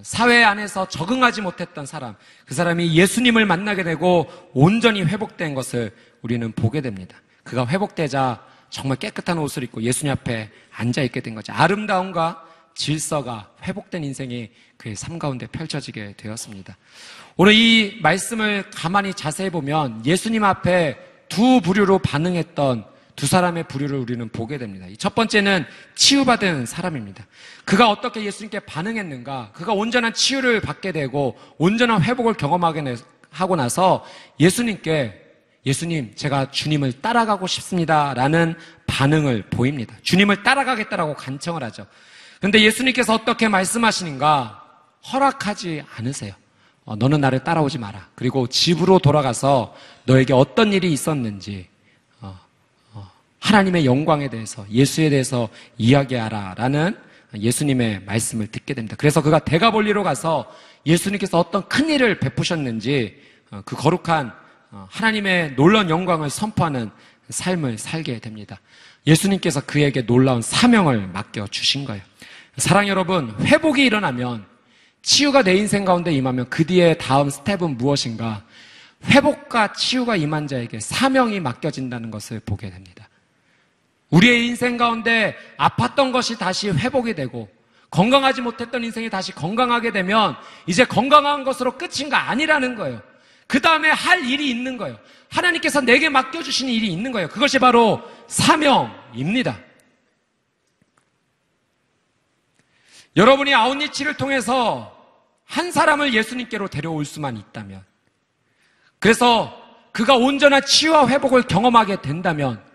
사회 안에서 적응하지 못했던 사람, 그 사람이 예수님을 만나게 되고 온전히 회복된 것을 우리는 보게 됩니다. 그가 회복되자 정말 깨끗한 옷을 입고 예수님 앞에 앉아있게 된 거죠. 아름다움과 질서가 회복된 인생이 그의 삶 가운데 펼쳐지게 되었습니다. 오늘 이 말씀을 가만히 자세히 보면 예수님 앞에 두 부류로 반응했던 두 사람의 부류를 우리는 보게 됩니다. 첫 번째는 치유받은 사람입니다. 그가 어떻게 예수님께 반응했는가? 그가 온전한 치유를 받게 되고 온전한 회복을 경험하게 하고 나서 예수님께 예수님, 제가 주님을 따라가고 싶습니다 라는 반응을 보입니다. 주님을 따라가겠다라고 간청을 하죠. 그런데 예수님께서 어떻게 말씀하시는가? 허락하지 않으세요. 너는 나를 따라오지 마라. 그리고 집으로 돌아가서 너에게 어떤 일이 있었는지 하나님의 영광에 대해서, 예수에 대해서 이야기하라 라는 예수님의 말씀을 듣게 됩니다. 그래서 그가 대가볼리로 가서 예수님께서 어떤 큰 일을 베푸셨는지 그 거룩한 하나님의 놀라운 영광을 선포하는 삶을 살게 됩니다. 예수님께서 그에게 놀라운 사명을 맡겨주신 거예요. 사랑 여러분, 회복이 일어나면, 치유가 내 인생 가운데 임하면 그 뒤에 다음 스텝은 무엇인가? 회복과 치유가 임한 자에게 사명이 맡겨진다는 것을 보게 됩니다. 우리의 인생 가운데 아팠던 것이 다시 회복이 되고 건강하지 못했던 인생이 다시 건강하게 되면 이제 건강한 것으로 끝인가? 아니라는 거예요. 그 다음에 할 일이 있는 거예요. 하나님께서 내게 맡겨주신 일이 있는 거예요. 그것이 바로 사명입니다. 여러분이 아웃리치를 통해서 한 사람을 예수님께로 데려올 수만 있다면, 그래서 그가 온전한 치유와 회복을 경험하게 된다면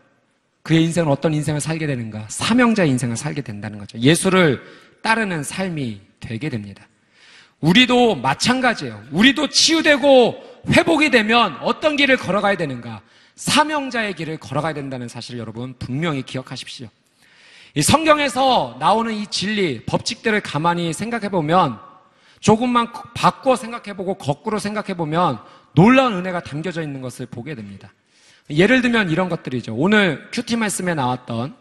그의 인생은 어떤 인생을 살게 되는가? 사명자의 인생을 살게 된다는 거죠. 예수를 따르는 삶이 되게 됩니다. 우리도 마찬가지예요. 우리도 치유되고 회복이 되면 어떤 길을 걸어가야 되는가? 사명자의 길을 걸어가야 된다는 사실을 여러분 분명히 기억하십시오. 이 성경에서 나오는 이 진리, 법칙들을 가만히 생각해보면, 조금만 바꿔 생각해보고 거꾸로 생각해보면 놀라운 은혜가 담겨져 있는 것을 보게 됩니다. 예를 들면 이런 것들이죠. 오늘 큐티 말씀에 나왔던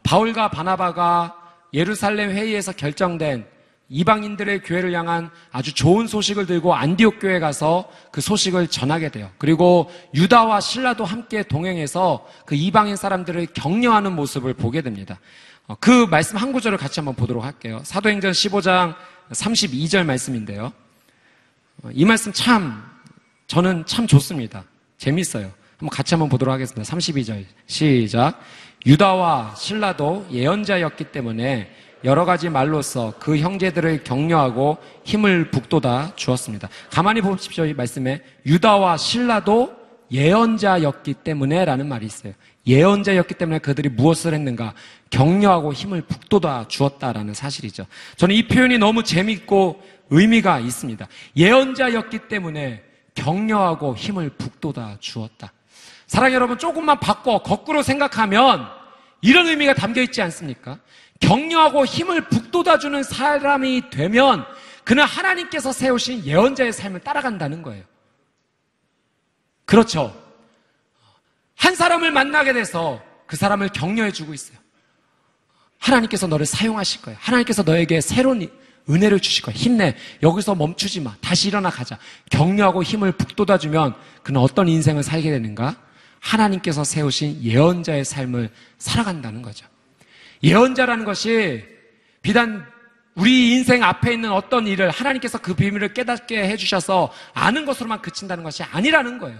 바울과 바나바가 예루살렘 회의에서 결정된 이방인들의 교회를 향한 아주 좋은 소식을 들고 안디옥 교회에 가서 그 소식을 전하게 돼요. 그리고 유다와 실라도 함께 동행해서 그 이방인 사람들을 격려하는 모습을 보게 됩니다. 그 말씀 한 구절을 같이 한번 보도록 할게요. 사도행전 15장 32절 말씀인데요. 이 말씀 저는 참 좋습니다. 재밌어요. 한번 같이 한번 보도록 하겠습니다. 32절 시작. 유다와 실라도 예언자였기 때문에 여러 가지 말로써 그 형제들을 격려하고 힘을 북돋아 주었습니다. 가만히 보십시오. 이 말씀에 유다와 실라도 예언자였기 때문에 라는 말이 있어요. 예언자였기 때문에 그들이 무엇을 했는가? 격려하고 힘을 북돋아 주었다라는 사실이죠. 저는 이 표현이 너무 재밌고 의미가 있습니다. 예언자였기 때문에 격려하고 힘을 북돋아 주었다. 사랑하는 여러분, 조금만 바꿔 거꾸로 생각하면 이런 의미가 담겨 있지 않습니까? 격려하고 힘을 북돋아주는 사람이 되면 그는 하나님께서 세우신 예언자의 삶을 따라간다는 거예요. 그렇죠. 한 사람을 만나게 돼서 그 사람을 격려해 주고 있어요. 하나님께서 너를 사용하실 거야. 하나님께서 너에게 새로운 은혜를 주실 거야. 힘내. 여기서 멈추지 마. 다시 일어나 가자. 격려하고 힘을 북돋아주면 그는 어떤 인생을 살게 되는가? 하나님께서 세우신 예언자의 삶을 살아간다는 거죠. 예언자라는 것이 비단 우리 인생 앞에 있는 어떤 일을 하나님께서 그 비밀을 깨닫게 해주셔서 아는 것으로만 그친다는 것이 아니라는 거예요.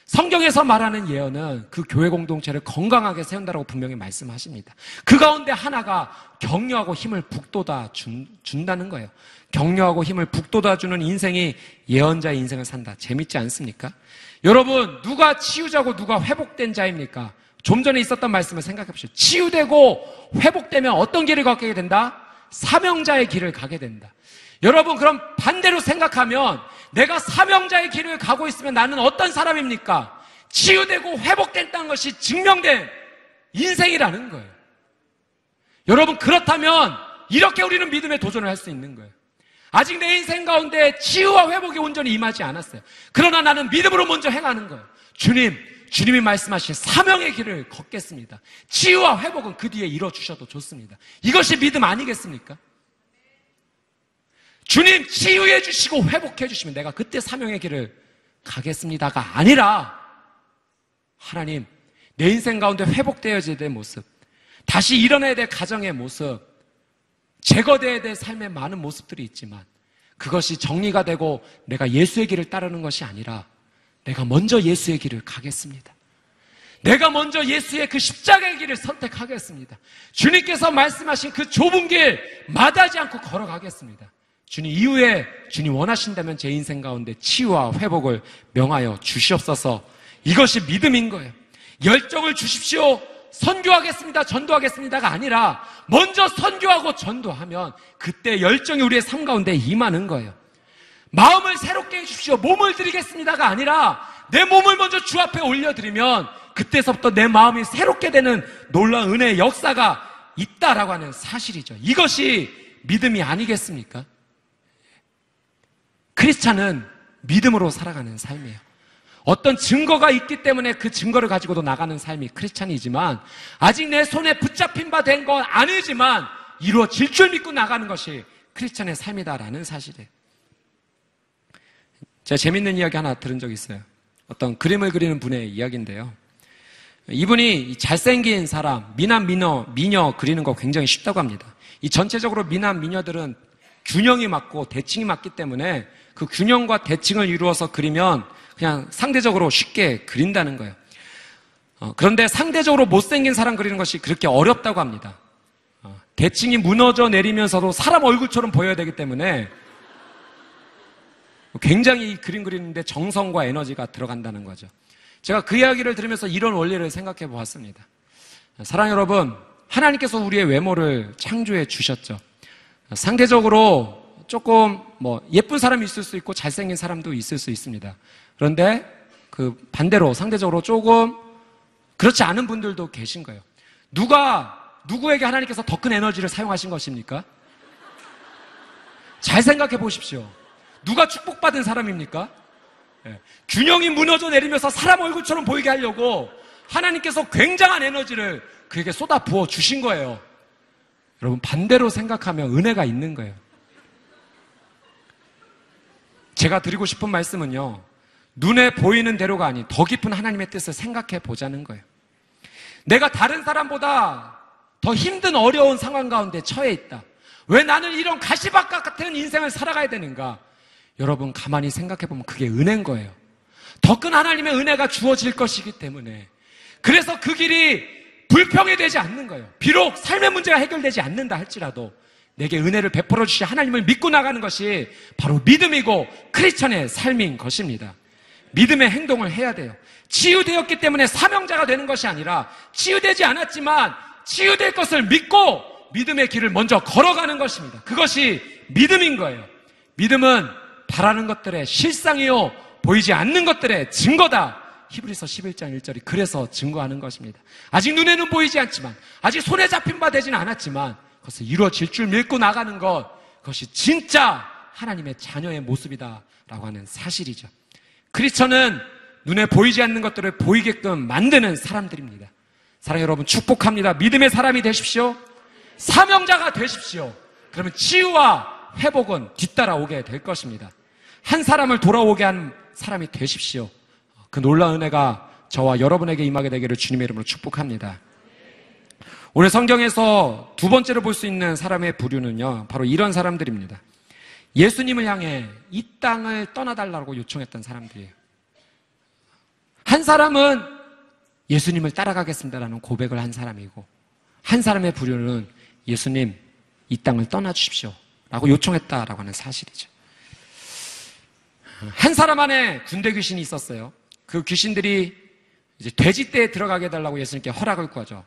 성경에서 말하는 예언은 그 교회 공동체를 건강하게 세운다라고 분명히 말씀하십니다. 그 가운데 하나가 격려하고 힘을 북돋아 준다는 거예요. 격려하고 힘을 북돋아주는 인생이 예언자의 인생을 산다. 재밌지 않습니까? 여러분, 누가 치유자고 누가 회복된 자입니까? 좀 전에 있었던 말씀을 생각해 보십시오. 치유되고 회복되면 어떤 길을 걷게 된다? 사명자의 길을 가게 된다. 여러분, 그럼 반대로 생각하면 내가 사명자의 길을 가고 있으면 나는 어떤 사람입니까? 치유되고 회복됐다는 것이 증명된 인생이라는 거예요. 여러분, 그렇다면 이렇게 우리는 믿음의 도전을 할 수 있는 거예요. 아직 내 인생 가운데 치유와 회복이 온전히 임하지 않았어요. 그러나 나는 믿음으로 먼저 행하는 거예요. 주님이 말씀하신 사명의 길을 걷겠습니다. 치유와 회복은 그 뒤에 이뤄주셔도 좋습니다. 이것이 믿음 아니겠습니까? 주님 치유해 주시고 회복해 주시면 내가 그때 사명의 길을 가겠습니다가 아니라, 하나님, 내 인생 가운데 회복되어져야 될 모습, 다시 일어나야 될 가정의 모습, 제거되어야 될 삶의 많은 모습들이 있지만 그것이 정리가 되고 내가 예수의 길을 따르는 것이 아니라 내가 먼저 예수의 길을 가겠습니다. 내가 먼저 예수의 그 십자가의 길을 선택하겠습니다. 주님께서 말씀하신 그 좁은 길 마다하지 않고 걸어가겠습니다. 주님 이후에 주님 원하신다면 제 인생 가운데 치유와 회복을 명하여 주시옵소서. 이것이 믿음인 거예요. 열정을 주십시오. 선교하겠습니다, 전도하겠습니다가 아니라 먼저 선교하고 전도하면 그때 열정이 우리의 삶 가운데 임하는 거예요. 마음을 새롭게 해주십시오, 몸을 드리겠습니다가 아니라 내 몸을 먼저 주 앞에 올려드리면 그때서부터 내 마음이 새롭게 되는 놀라운 은혜의 역사가 있다라고 하는 사실이죠. 이것이 믿음이 아니겠습니까? 크리스찬은 믿음으로 살아가는 삶이에요. 어떤 증거가 있기 때문에 그 증거를 가지고도 나가는 삶이 크리스찬이지만 아직 내 손에 붙잡힌 바 된 건 아니지만 이루어질 줄 믿고 나가는 것이 크리스찬의 삶이다라는 사실이에요. 제가 재밌는 이야기 하나 들은 적이 있어요. 어떤 그림을 그리는 분의 이야기인데요. 이분이 잘생긴 사람, 미남, 미녀 그리는 거 굉장히 쉽다고 합니다. 이 전체적으로 미남, 미녀들은 균형이 맞고 대칭이 맞기 때문에 그 균형과 대칭을 이루어서 그리면 그냥 상대적으로 쉽게 그린다는 거예요. 그런데 상대적으로 못생긴 사람 그리는 것이 그렇게 어렵다고 합니다. 대칭이 무너져 내리면서도 사람 얼굴처럼 보여야 되기 때문에 굉장히 이 그림 그리는데 정성과 에너지가 들어간다는 거죠. 제가 그 이야기를 들으면서 이런 원리를 생각해 보았습니다. 사랑하는 여러분, 하나님께서 우리의 외모를 창조해 주셨죠. 상대적으로 조금 예쁜 사람이 있을 수 있고 잘생긴 사람도 있을 수 있습니다. 그런데 그 반대로 상대적으로 조금 그렇지 않은 분들도 계신 거예요. 누구에게 하나님께서 더 큰 에너지를 사용하신 것입니까? 잘 생각해 보십시오. 누가 축복받은 사람입니까? 네. 균형이 무너져 내리면서 사람 얼굴처럼 보이게 하려고 하나님께서 굉장한 에너지를 그에게 쏟아 부어 주신 거예요. 여러분, 반대로 생각하면 은혜가 있는 거예요. 제가 드리고 싶은 말씀은요, 눈에 보이는 대로가 아닌 더 깊은 하나님의 뜻을 생각해 보자는 거예요. 내가 다른 사람보다 더 힘든 어려운 상황 가운데 처해 있다. 왜 나는 이런 가시밭각 같은 인생을 살아가야 되는가? 여러분, 가만히 생각해 보면 그게 은혜인 거예요. 더 큰 하나님의 은혜가 주어질 것이기 때문에. 그래서 그 길이 불평이 되지 않는 거예요. 비록 삶의 문제가 해결되지 않는다 할지라도 내게 은혜를 베풀어 주신 하나님을 믿고 나가는 것이 바로 믿음이고 크리스천의 삶인 것입니다. 믿음의 행동을 해야 돼요. 치유되었기 때문에 사명자가 되는 것이 아니라 치유되지 않았지만 치유될 것을 믿고 믿음의 길을 먼저 걸어가는 것입니다. 그것이 믿음인 거예요. 믿음은 바라는 것들의 실상이요 보이지 않는 것들의 증거다. 히브리서 11장 1절이 그래서 증거하는 것입니다. 아직 눈에는 보이지 않지만, 아직 손에 잡힌 바 되지는 않았지만 그것을 이루어질 줄 믿고 나가는 것, 그것이 진짜 하나님의 자녀의 모습이다라고 하는 사실이죠. 크리스천은 눈에 보이지 않는 것들을 보이게끔 만드는 사람들입니다. 사랑하는 여러분, 축복합니다. 믿음의 사람이 되십시오. 사명자가 되십시오. 그러면 치유와 회복은 뒤따라오게 될 것입니다. 한 사람을 돌아오게 한 사람이 되십시오. 그 놀라운 은혜가 저와 여러분에게 임하게 되기를 주님의 이름으로 축복합니다. 오늘 성경에서 두 번째로 볼 수 있는 사람의 부류는요, 바로 이런 사람들입니다. 예수님을 향해 이 땅을 떠나달라고 요청했던 사람들이에요. 한 사람은 예수님을 따라가겠습니다라는 고백을 한 사람이고, 한 사람의 부류는 예수님 이 땅을 떠나주십시오 라고 요청했다라고 하는 사실이죠. 한 사람 안에 군대 귀신이 있었어요. 그 귀신들이 이제 돼지떼에 들어가게 해달라고 예수님께 허락을 구하죠.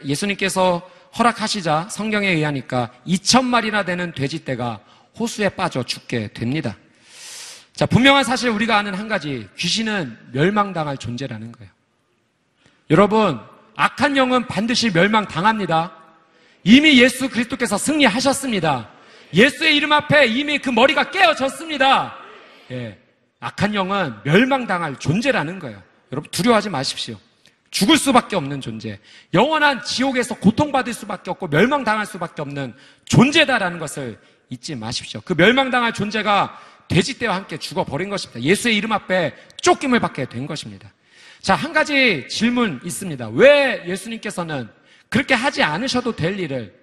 예수님께서 허락하시자 성경에 의하니까 2,000마리나 되는 돼지떼가 호수에 빠져 죽게 됩니다. 자, 분명한 사실 우리가 아는 한 가지, 귀신은 멸망당할 존재라는 거예요. 여러분, 악한 영은 반드시 멸망당합니다. 이미 예수 그리스도께서 승리하셨습니다. 예수의 이름 앞에 이미 그 머리가 깨어졌습니다. 예, 악한 영은 멸망당할 존재라는 거예요. 여러분, 두려워하지 마십시오. 죽을 수밖에 없는 존재, 영원한 지옥에서 고통받을 수밖에 없고 멸망당할 수밖에 없는 존재다라는 것을 잊지 마십시오. 그 멸망당할 존재가 돼지떼와 함께 죽어버린 것입니다. 예수의 이름 앞에 쫓김을 받게 된 것입니다. 자, 한 가지 질문 있습니다. 왜 예수님께서는 그렇게 하지 않으셔도 될 일을,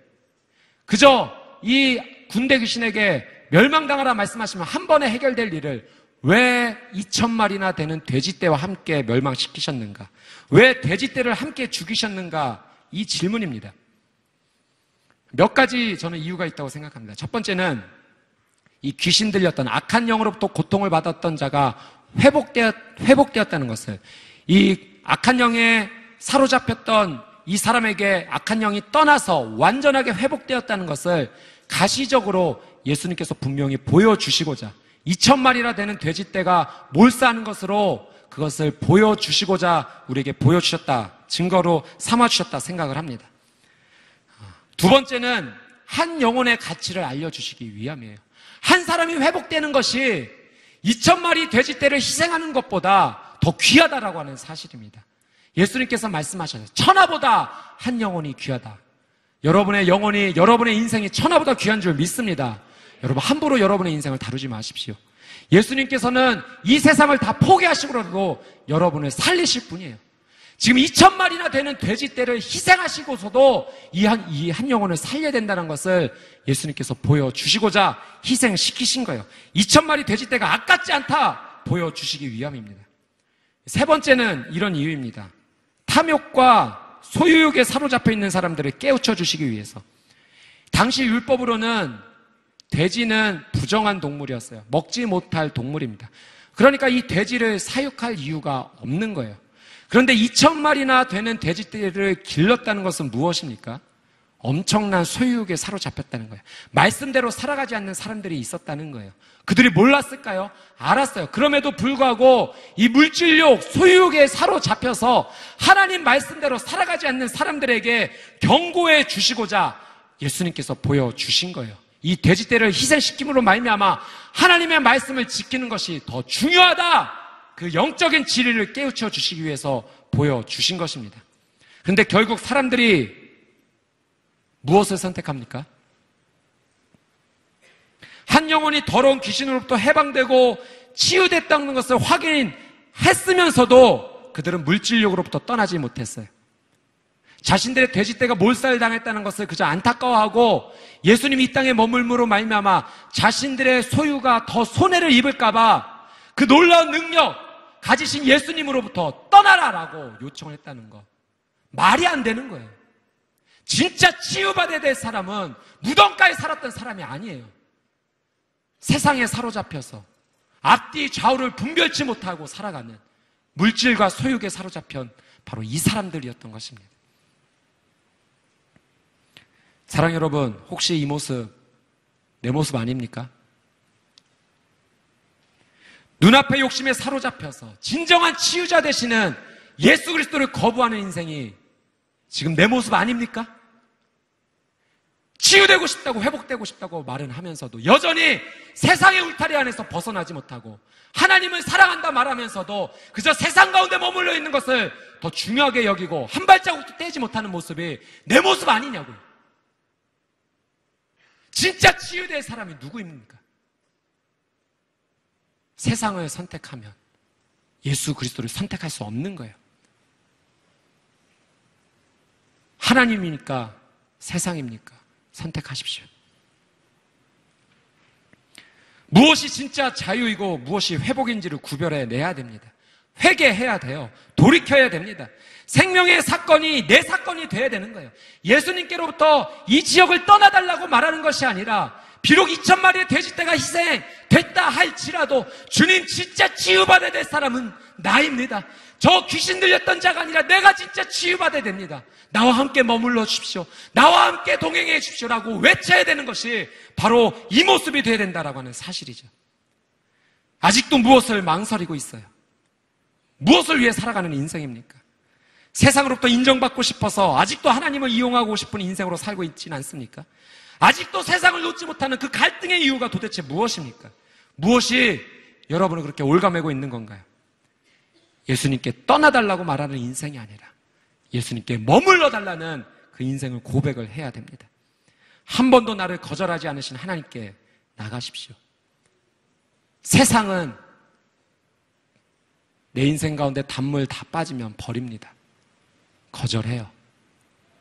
그저 이 군대 귀신에게 멸망당하라 말씀하시면 한 번에 해결될 일을 왜 2,000마리나 되는 돼지떼와 함께 멸망시키셨는가? 왜 돼지떼를 함께 죽이셨는가? 이 질문입니다. 몇 가지 저는 이유가 있다고 생각합니다. 첫 번째는 이 귀신 들렸던 악한 영으로부터 고통을 받았던 자가 회복되었다는 것을, 이 악한 영에 사로잡혔던 이 사람에게 악한 영이 떠나서 완전하게 회복되었다는 것을 가시적으로 예수님께서 분명히 보여주시고자, 2,000마리나 되는 돼지떼가 몰사하는 것으로 그것을 보여주시고자 우리에게 보여주셨다, 증거로 삼아주셨다 생각을 합니다. 두 번째는 한 영혼의 가치를 알려주시기 위함이에요. 한 사람이 회복되는 것이 2,000마리 돼지떼를 희생하는 것보다 더 귀하다라고 하는 사실입니다. 예수님께서 말씀하셨어요. 천하보다 한 영혼이 귀하다. 여러분의 영혼이, 여러분의 인생이 천하보다 귀한 줄 믿습니다. 여러분, 함부로 여러분의 인생을 다루지 마십시오. 예수님께서는 이 세상을 다 포기하시고라도 여러분을 살리실 분이에요. 지금 2,000마리나 되는 돼지떼를 희생하시고서도 이 한 영혼을 살려야 된다는 것을 예수님께서 보여주시고자 희생시키신 거예요. 2,000마리 돼지떼가 아깝지 않다 보여주시기 위함입니다. 세 번째는 이런 이유입니다. 탐욕과 소유욕에 사로잡혀 있는 사람들을 깨우쳐 주시기 위해서. 당시 율법으로는 돼지는 부정한 동물이었어요. 먹지 못할 동물입니다. 그러니까 이 돼지를 사육할 이유가 없는 거예요. 그런데 2,000마리나 되는 돼지떼를 길렀다는 것은 무엇입니까? 엄청난 소유욕에 사로잡혔다는 거예요. 말씀대로 살아가지 않는 사람들이 있었다는 거예요. 그들이 몰랐을까요? 알았어요. 그럼에도 불구하고 이 물질욕, 소유욕에 사로잡혀서 하나님 말씀대로 살아가지 않는 사람들에게 경고해 주시고자 예수님께서 보여주신 거예요. 이 돼지떼를 희생시킴으로 말미암아 하나님의 말씀을 지키는 것이 더 중요하다, 그 영적인 진리를 깨우쳐 주시기 위해서 보여주신 것입니다. 그런데 결국 사람들이 무엇을 선택합니까? 한 영혼이 더러운 귀신으로부터 해방되고 치유됐다는 것을 확인했으면서도 그들은 물질욕으로부터 떠나지 못했어요. 자신들의 돼지떼가 몰살당했다는 것을 그저 안타까워하고 예수님이 이 땅에 머물므로 말미암아 자신들의 소유가 더 손해를 입을까봐 그 놀라운 능력 가지신 예수님으로부터 떠나라라고 요청을 했다는 것, 말이 안 되는 거예요. 진짜 치유받아야 될 사람은 무덤가에 살았던 사람이 아니에요. 세상에 사로잡혀서 앞뒤 좌우를 분별치 못하고 살아가는 물질과 소유에 사로잡힌 바로 이 사람들이었던 것입니다. 사랑 여러분, 혹시 이 모습 내 모습 아닙니까? 눈앞의 욕심에 사로잡혀서 진정한 치유자 되시는 예수 그리스도를 거부하는 인생이 지금 내 모습 아닙니까? 치유되고 싶다고, 회복되고 싶다고 말은 하면서도 여전히 세상의 울타리 안에서 벗어나지 못하고 하나님을 사랑한다 말하면서도 그저 세상 가운데 머물러 있는 것을 더 중요하게 여기고 한 발자국도 떼지 못하는 모습이 내 모습 아니냐고요. 진짜 치유될 사람이 누구입니까? 세상을 선택하면 예수 그리스도를 선택할 수 없는 거예요. 하나님입니까? 세상입니까? 선택하십시오. 무엇이 진짜 자유이고 무엇이 회복인지를 구별해내야 됩니다. 회개해야 돼요. 돌이켜야 됩니다. 생명의 사건이 내 사건이 돼야 되는 거예요. 예수님께로부터 이 지역을 떠나달라고 말하는 것이 아니라 비록 2,000마리의 돼지떼가 희생됐다 할지라도 주님 진짜 치유받아야 될 사람은 나입니다. 저 귀신 들렸던 자가 아니라 내가 진짜 치유받아야 됩니다. 나와 함께 머물러 주십시오. 나와 함께 동행해 주십시오라고 외쳐야 되는 것이 바로 이 모습이 되어야 된다라고 하는 사실이죠. 아직도 무엇을 망설이고 있어요? 무엇을 위해 살아가는 인생입니까? 세상으로부터 인정받고 싶어서 아직도 하나님을 이용하고 싶은 인생으로 살고 있지는 않습니까? 아직도 세상을 놓지 못하는 그 갈등의 이유가 도대체 무엇입니까? 무엇이 여러분을 그렇게 올가매고 있는 건가요? 예수님께 떠나달라고 말하는 인생이 아니라 예수님께 머물러 달라는 그 인생을 고백을 해야 됩니다. 한 번도 나를 거절하지 않으신 하나님께 나가십시오. 세상은 내 인생 가운데 단물 다 빠지면 버립니다. 거절해요.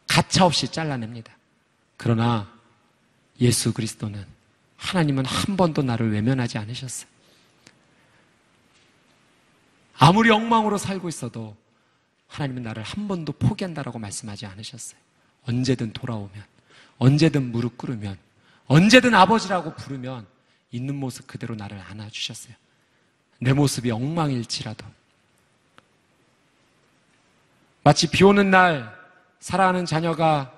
가차없이 잘라냅니다. 그러나 예수 그리스도는, 하나님은 한 번도 나를 외면하지 않으셨어요. 아무리 엉망으로 살고 있어도 하나님은 나를 한 번도 포기한다라고 말씀하지 않으셨어요. 언제든 돌아오면, 언제든 무릎 꿇으면, 언제든 아버지라고 부르면 있는 모습 그대로 나를 안아주셨어요. 내 모습이 엉망일지라도. 마치 비 오는 날 사랑하는 자녀가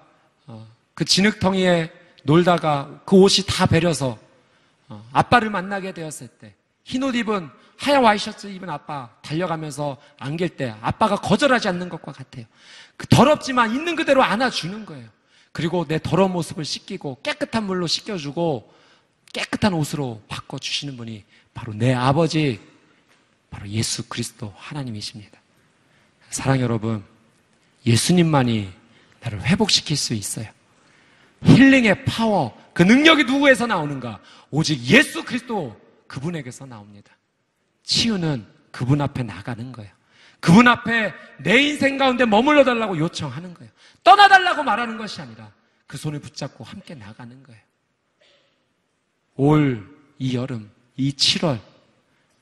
그 진흙덩이에 놀다가 그 옷이 다 베려서 아빠를 만나게 되었을 때 흰옷 입은 하얀 와이셔츠 입은 아빠 달려가면서 안길 때 아빠가 거절하지 않는 것과 같아요. 그 더럽지만 있는 그대로 안아주는 거예요. 그리고 내 더러운 모습을 씻기고 깨끗한 물로 씻겨주고 깨끗한 옷으로 바꿔주시는 분이 바로 내 아버지, 바로 예수 그리스도 하나님이십니다. 사랑 여러분, 예수님만이 나를 회복시킬 수 있어요. 힐링의 파워, 그 능력이 누구에서 나오는가? 오직 예수 그리스도 그분에게서 나옵니다. 치유는 그분 앞에 나가는 거예요. 그분 앞에 내 인생 가운데 머물러 달라고 요청하는 거예요. 떠나달라고 말하는 것이 아니라 그 손을 붙잡고 함께 나가는 거예요. 올 이 여름, 이 7월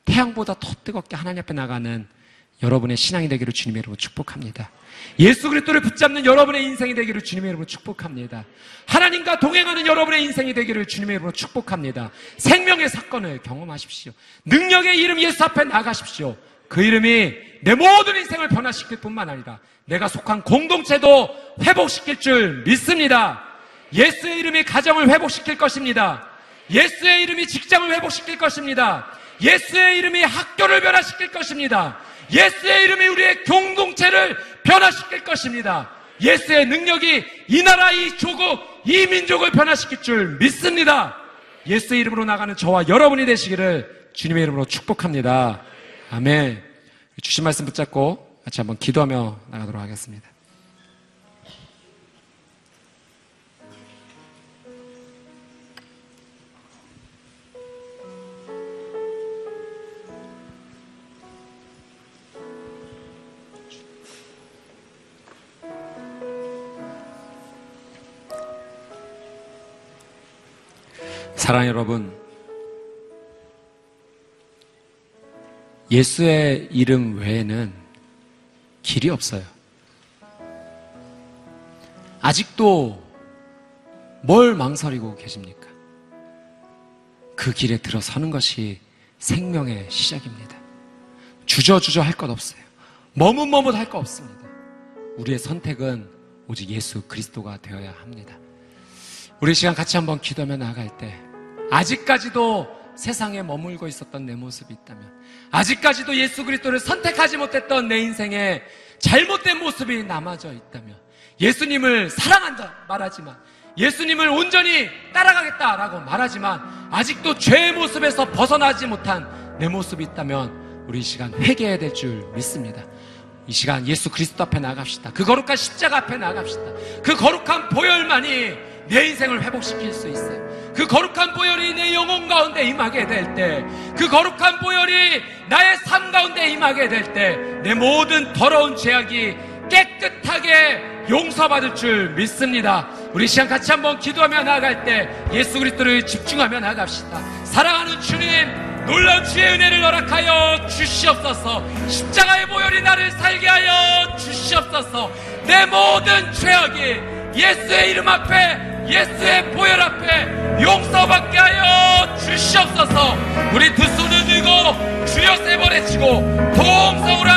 태양보다 더 뜨겁게 하나님 앞에 나가는 여러분의 신앙이 되기를 주님의 이름으로 축복합니다. 예수 그리스도를 붙잡는 여러분의 인생이 되기를 주님의 이름으로 축복합니다. 하나님과 동행하는 여러분의 인생이 되기를 주님의 이름으로 축복합니다. 생명의 사건을 경험하십시오. 능력의 이름 예수 앞에 나가십시오. 그 이름이 내 모든 인생을 변화시킬 뿐만 아니라 내가 속한 공동체도 회복시킬 줄 믿습니다. 예수의 이름이 가정을 회복시킬 것입니다. 예수의 이름이 직장을 회복시킬 것입니다. 예수의 이름이 학교를 변화시킬 것입니다. 예수의 이름이 우리의 공동체를 변화시킬 것입니다. 예수의 능력이 이 나라, 이 조국, 이 민족을 변화시킬 줄 믿습니다. 예수의 이름으로 나가는 저와 여러분이 되시기를 주님의 이름으로 축복합니다. 아멘. 주신 말씀 붙잡고 같이 한번 기도하며 나가도록 하겠습니다. 사랑 여러분, 예수의 이름 외에는 길이 없어요. 아직도 뭘 망설이고 계십니까? 그 길에 들어서는 것이 생명의 시작입니다. 주저주저 할 것 없어요. 머뭇머뭇 할 것 없습니다. 우리의 선택은 오직 예수 그리스도가 되어야 합니다. 우리 시간 같이 한번 기도하며 나아갈 때 아직까지도 세상에 머물고 있었던 내 모습이 있다면, 아직까지도 예수 그리스도를 선택하지 못했던 내 인생에 잘못된 모습이 남아져 있다면, 예수님을 사랑한다 말하지만 예수님을 온전히 따라가겠다라고 말하지만 아직도 죄의 모습에서 벗어나지 못한 내 모습이 있다면 우리 이 시간 회개해야 될 줄 믿습니다. 이 시간 예수 그리스도 앞에 나아갑시다. 그 거룩한 십자가 앞에 나아갑시다. 그 거룩한 보혈만이 내 인생을 회복시킬 수 있어요. 그 거룩한 보혈이 내 영혼 가운데 임하게 될 때, 그 거룩한 보혈이 나의 삶 가운데 임하게 될 때 내 모든 더러운 죄악이 깨끗하게 용서받을 줄 믿습니다. 우리 시간 같이 한번 기도하며 나아갈 때 예수 그리스도를 집중하며 나아갑시다. 사랑하는 주님, 놀라운 주의 은혜를 허락하여 주시옵소서. 십자가의 보혈이 나를 살게 하여 주시옵소서. 내 모든 죄악이 예수의 이름 앞에, 예수의 보혈 앞에 용서받게 하여 주시옵소서. 우리 두 손을 들고 주여 세 번 외치고 동성으로